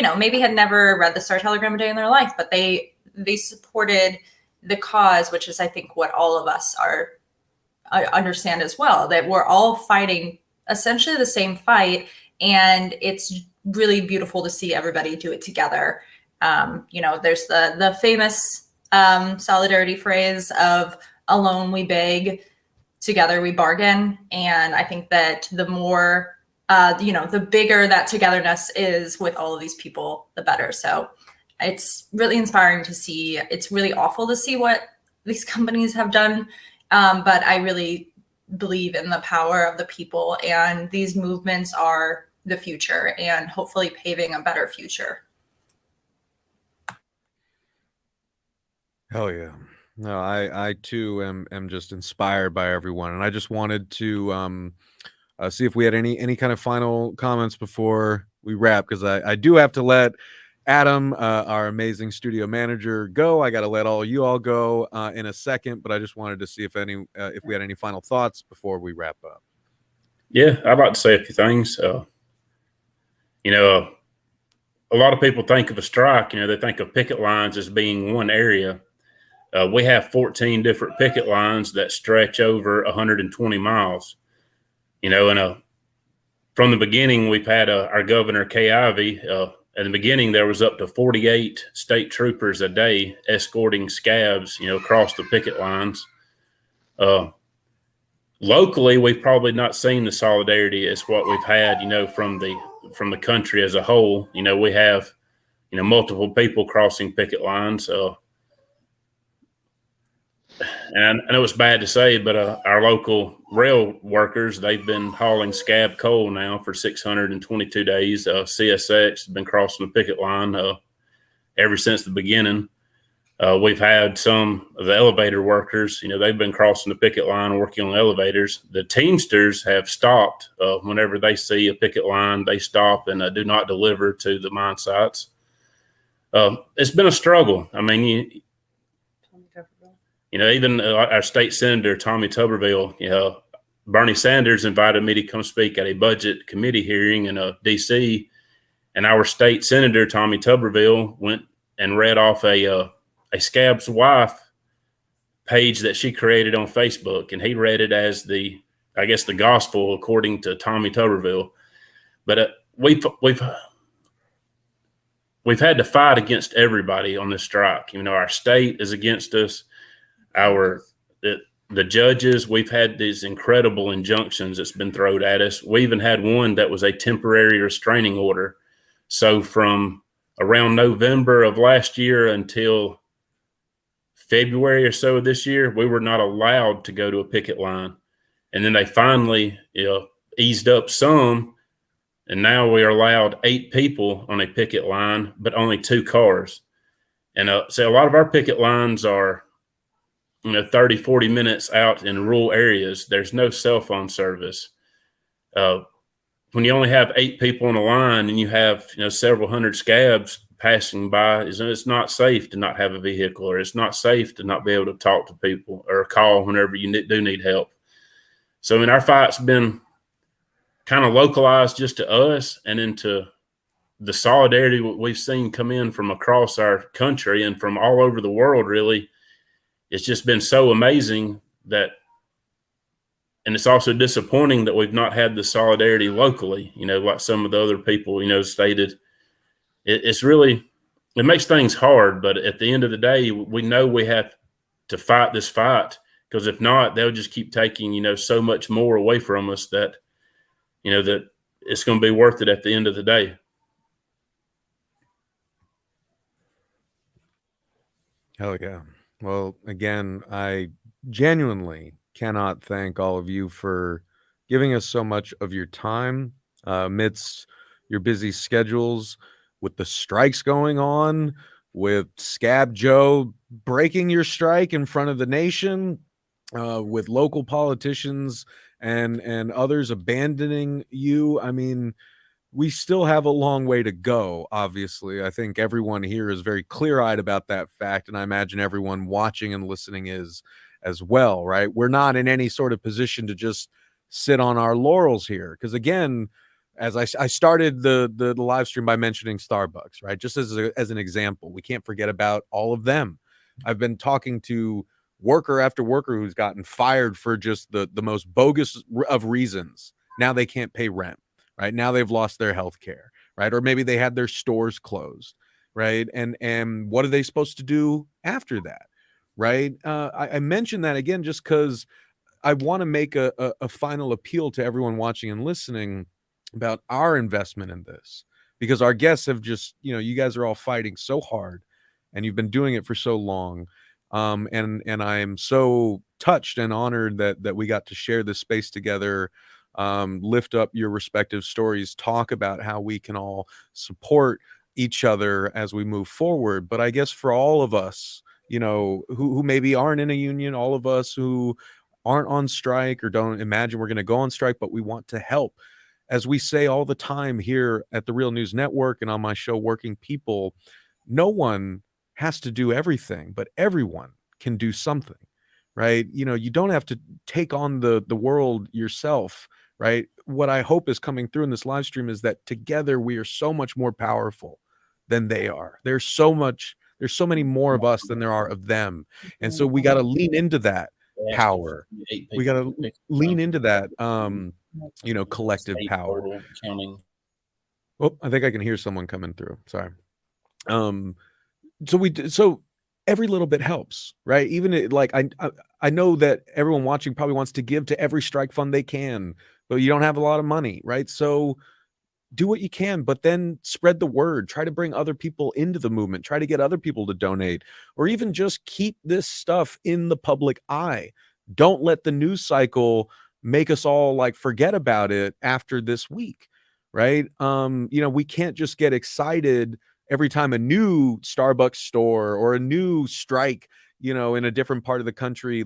know, maybe had never read the Star Telegram a day in their life, but they supported the cause, which is, I think, what all of us understand as well, that we're all fighting essentially the same fight. And it's really beautiful to see everybody do it together. You know, there's the famous solidarity phrase of alone we beg, together we bargain. And I think that the more, you know, the bigger that togetherness is with all of these people, the better. So it's really inspiring to see. It's really awful to see what these companies have done. But I really believe in the power of the people, and these movements are the future and hopefully paving a better future. Hell yeah. No, I too am just inspired by everyone. And I just wanted to see if we had any kind of final comments before we wrap, because I do have to let Adam, our amazing studio manager, go. I got to let all you all go in a second, but I just wanted to see if we had any final thoughts before we wrap up. Yeah, I'd like to say a few things. You know, a lot of people think of a strike, you know, they think of picket lines as being one area. We have 14 different picket lines that stretch over 120 miles. You know, and from the beginning, we've had our governor, Kay Ivey. At the beginning, there was up to 48 state troopers a day escorting scabs, you know, across the picket lines. Locally, we've probably not seen the solidarity as what we've had, you know, from the country as a whole. You know, we have, you know, multiple people crossing picket lines. And I know it's bad to say, but our local rail workers, they've been hauling scab coal now for 622 days. CSX has been crossing the picket line ever since the beginning. We've had some of the elevator workers, you know, they've been crossing the picket line working on elevators. The Teamsters have stopped. Whenever they see a picket line, they stop and do not deliver to the mine sites. It's been a struggle. I mean, you know, even our state senator, Tommy Tuberville, you know, Bernie Sanders invited me to come speak at a budget committee hearing in D.C., and our state senator, Tommy Tuberville, went and read off a scab's wife page that she created on Facebook, and he read it as the gospel according to Tommy Tuberville. But we've had to fight against everybody on this strike. Our state is against us. The judges, we've had these incredible injunctions that's been thrown at us. We even had one that was a temporary restraining order. So from around November of last year until February or so of this year, we were not allowed to go to a picket line. And then they finally eased up some, and now we are allowed 8 people on a picket line, but only 2 cars. And so a lot of our picket lines are 30, 40 minutes out in rural areas. There's no cell phone service. When you only have 8 people on a line and you have several hundred scabs passing by, it's not safe to not have a vehicle, or it's not safe to not be able to talk to people or call whenever you do need help. So our fight's been kind of localized just to us, and into the solidarity we've seen come in from across our country and from all over the world. Really, it's just been so amazing that. And it's also disappointing that we've not had the solidarity locally, like some of the other people, stated. It's really, it makes things hard, but at the end of the day, we know we have to fight this fight, because if not, they'll just keep taking, so much more away from us that, that it's going to be worth it at the end of the day. Hell yeah. Well, again, I genuinely cannot thank all of you for giving us so much of your time amidst your busy schedules, with the strikes going on, with Scab Joe breaking your strike in front of the nation, with local politicians and others abandoning you. I mean, we still have a long way to go, obviously. I think everyone here is very clear-eyed about that fact, and I imagine everyone watching and listening is as well, right? We're not in any sort of position to just sit on our laurels here, because again, as I started the live stream by mentioning Starbucks, right? Just as an example, we can't forget about all of them. I've been talking to worker after worker who's gotten fired for just the most bogus of reasons. Now they can't pay rent, right? Now they've lost their health care, right? Or maybe they had their stores closed, right? And what are they supposed to do after that? Right. I mentioned that again, just because I want to make a final appeal to everyone watching and listening about our investment in this, because our guests have just, you guys are all fighting so hard, and you've been doing it for so long. And I am so touched and honored that we got to share this space together, lift up your respective stories, talk about how we can all support each other as we move forward. But I guess for all of us, who maybe aren't in a union, all of us who aren't on strike or don't imagine we're going to go on strike, but we want to help. As we say all the time here at the Real News Network and on my show, Working People, no one has to do everything, but everyone can do something, right? You don't have to take on the world yourself, right? What I hope is coming through in this live stream is that together we are so much more powerful than they are. There's so many more of us than there are of them. And so we got to lean into that power. We got to lean into that, collective power. Oh, I think I can hear someone coming through. Sorry. So every little bit helps, right? Even I know that everyone watching probably wants to give to every strike fund they can, but you don't have a lot of money, right? So do what you can, but then spread the word. Try to bring other people into the movement. Try to get other people to donate, or even just keep this stuff in the public eye. Don't let the news cycle make us all forget about it after this week, right? We can't just get excited every time a new Starbucks store or a new strike, in a different part of the country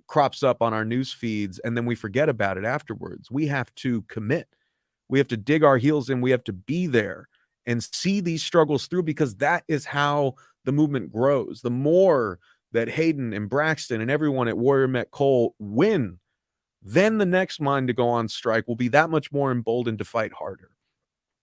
crops up on our news feeds, and then we forget about it afterwards. We have to commit. We have to dig our heels in. We have to be there and see these struggles through, because that is how the movement grows. The more that Hayden and Braxton and everyone at Warrior Met Coal win then the next mind to go on strike will be that much more emboldened to fight harder,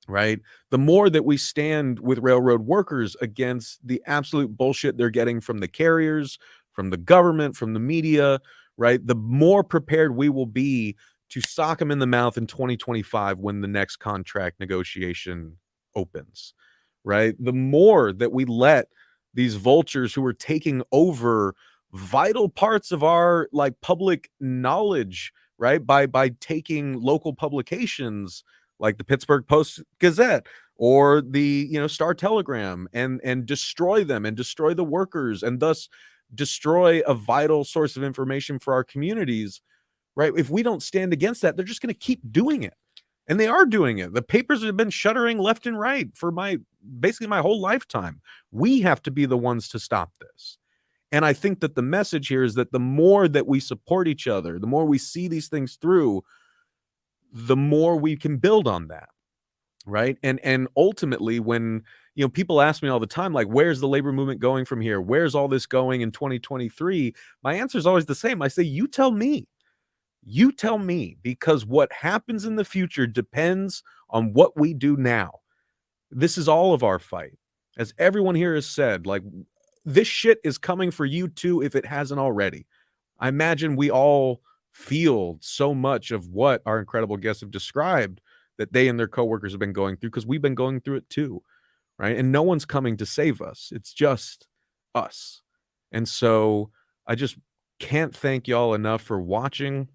right? The more that we stand with railroad workers against the absolute bullshit they're getting from the carriers, from the government, from the media, right? The more prepared we will be to sock them in the mouth in 2025 when the next contract negotiation opens, right? The more that we let these vultures who are taking over vital parts of our like public knowledge, right? By taking local publications like the Pittsburgh Post Gazette or the Star Telegram and destroy them and destroy the workers and thus destroy a vital source of information for our communities, right? If we don't stand against that, they're just going to keep doing it. And they are doing it. The papers have been shuttering left and right for basically my whole lifetime. We have to be the ones to stop this. And I think that the message here is that the more that we support each other, the more we see these things through, the more we can build on that, right? And ultimately, when people ask me all the time, like, where's the labor movement going from here? Where's all this going in 2023? My answer is always the same. I say, you tell me. You tell me, because what happens in the future depends on what we do now. This is all of our fight. As everyone here has said, like, this shit is coming for you too if it hasn't already. I imagine we all feel so much of what our incredible guests have described that they and their coworkers have been going through, because we've been going through it too, right? And no one's coming to save us. It's just us. And so I just can't thank y'all enough for watching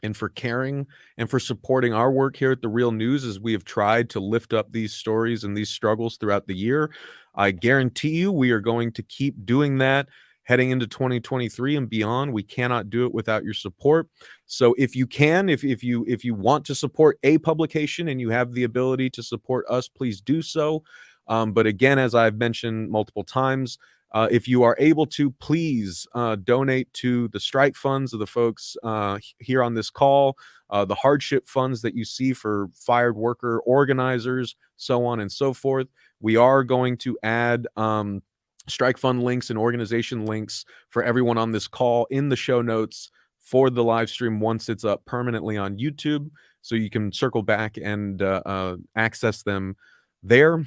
and for caring and for supporting our work here at The Real News as we have tried to lift up these stories and these struggles throughout the year. I guarantee you we are going to keep doing that heading into 2023 and beyond. We cannot do it without your support. So if you can, if you want to support a publication and you have the ability to support us, please do so. But again, as I've mentioned multiple times, if you are able to, please donate to the strike funds of the folks here on this call, the hardship funds that you see for fired worker organizers, so on and so forth. We are going to add strike fund links and organization links for everyone on this call in the show notes for the live stream once it's up permanently on YouTube, so you can circle back and access them there.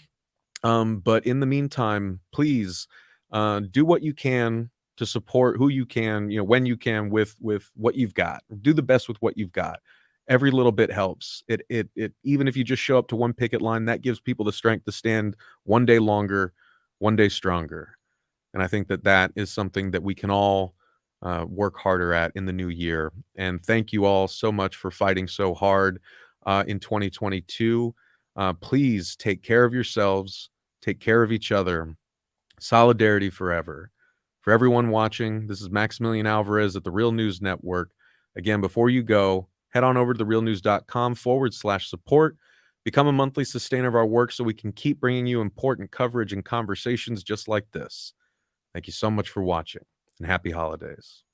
But in the meantime, please do what you can to support who you can, when you can, with what you've got. Do the best with what you've got. Every little bit helps. It even if you just show up to one picket line, that gives people the strength to stand one day longer, one day stronger. And I think that is something that we can all work harder at in the new year. And thank you all so much for fighting so hard in 2022. Please take care of yourselves, take care of each other. Solidarity forever. For everyone watching, this is Maximillian Alvarez at The Real News Network. Again, before you go, head on over to therealnews.com/support. Become a monthly sustainer of our work so we can keep bringing you important coverage and conversations just like this. Thank you so much for watching, and happy holidays.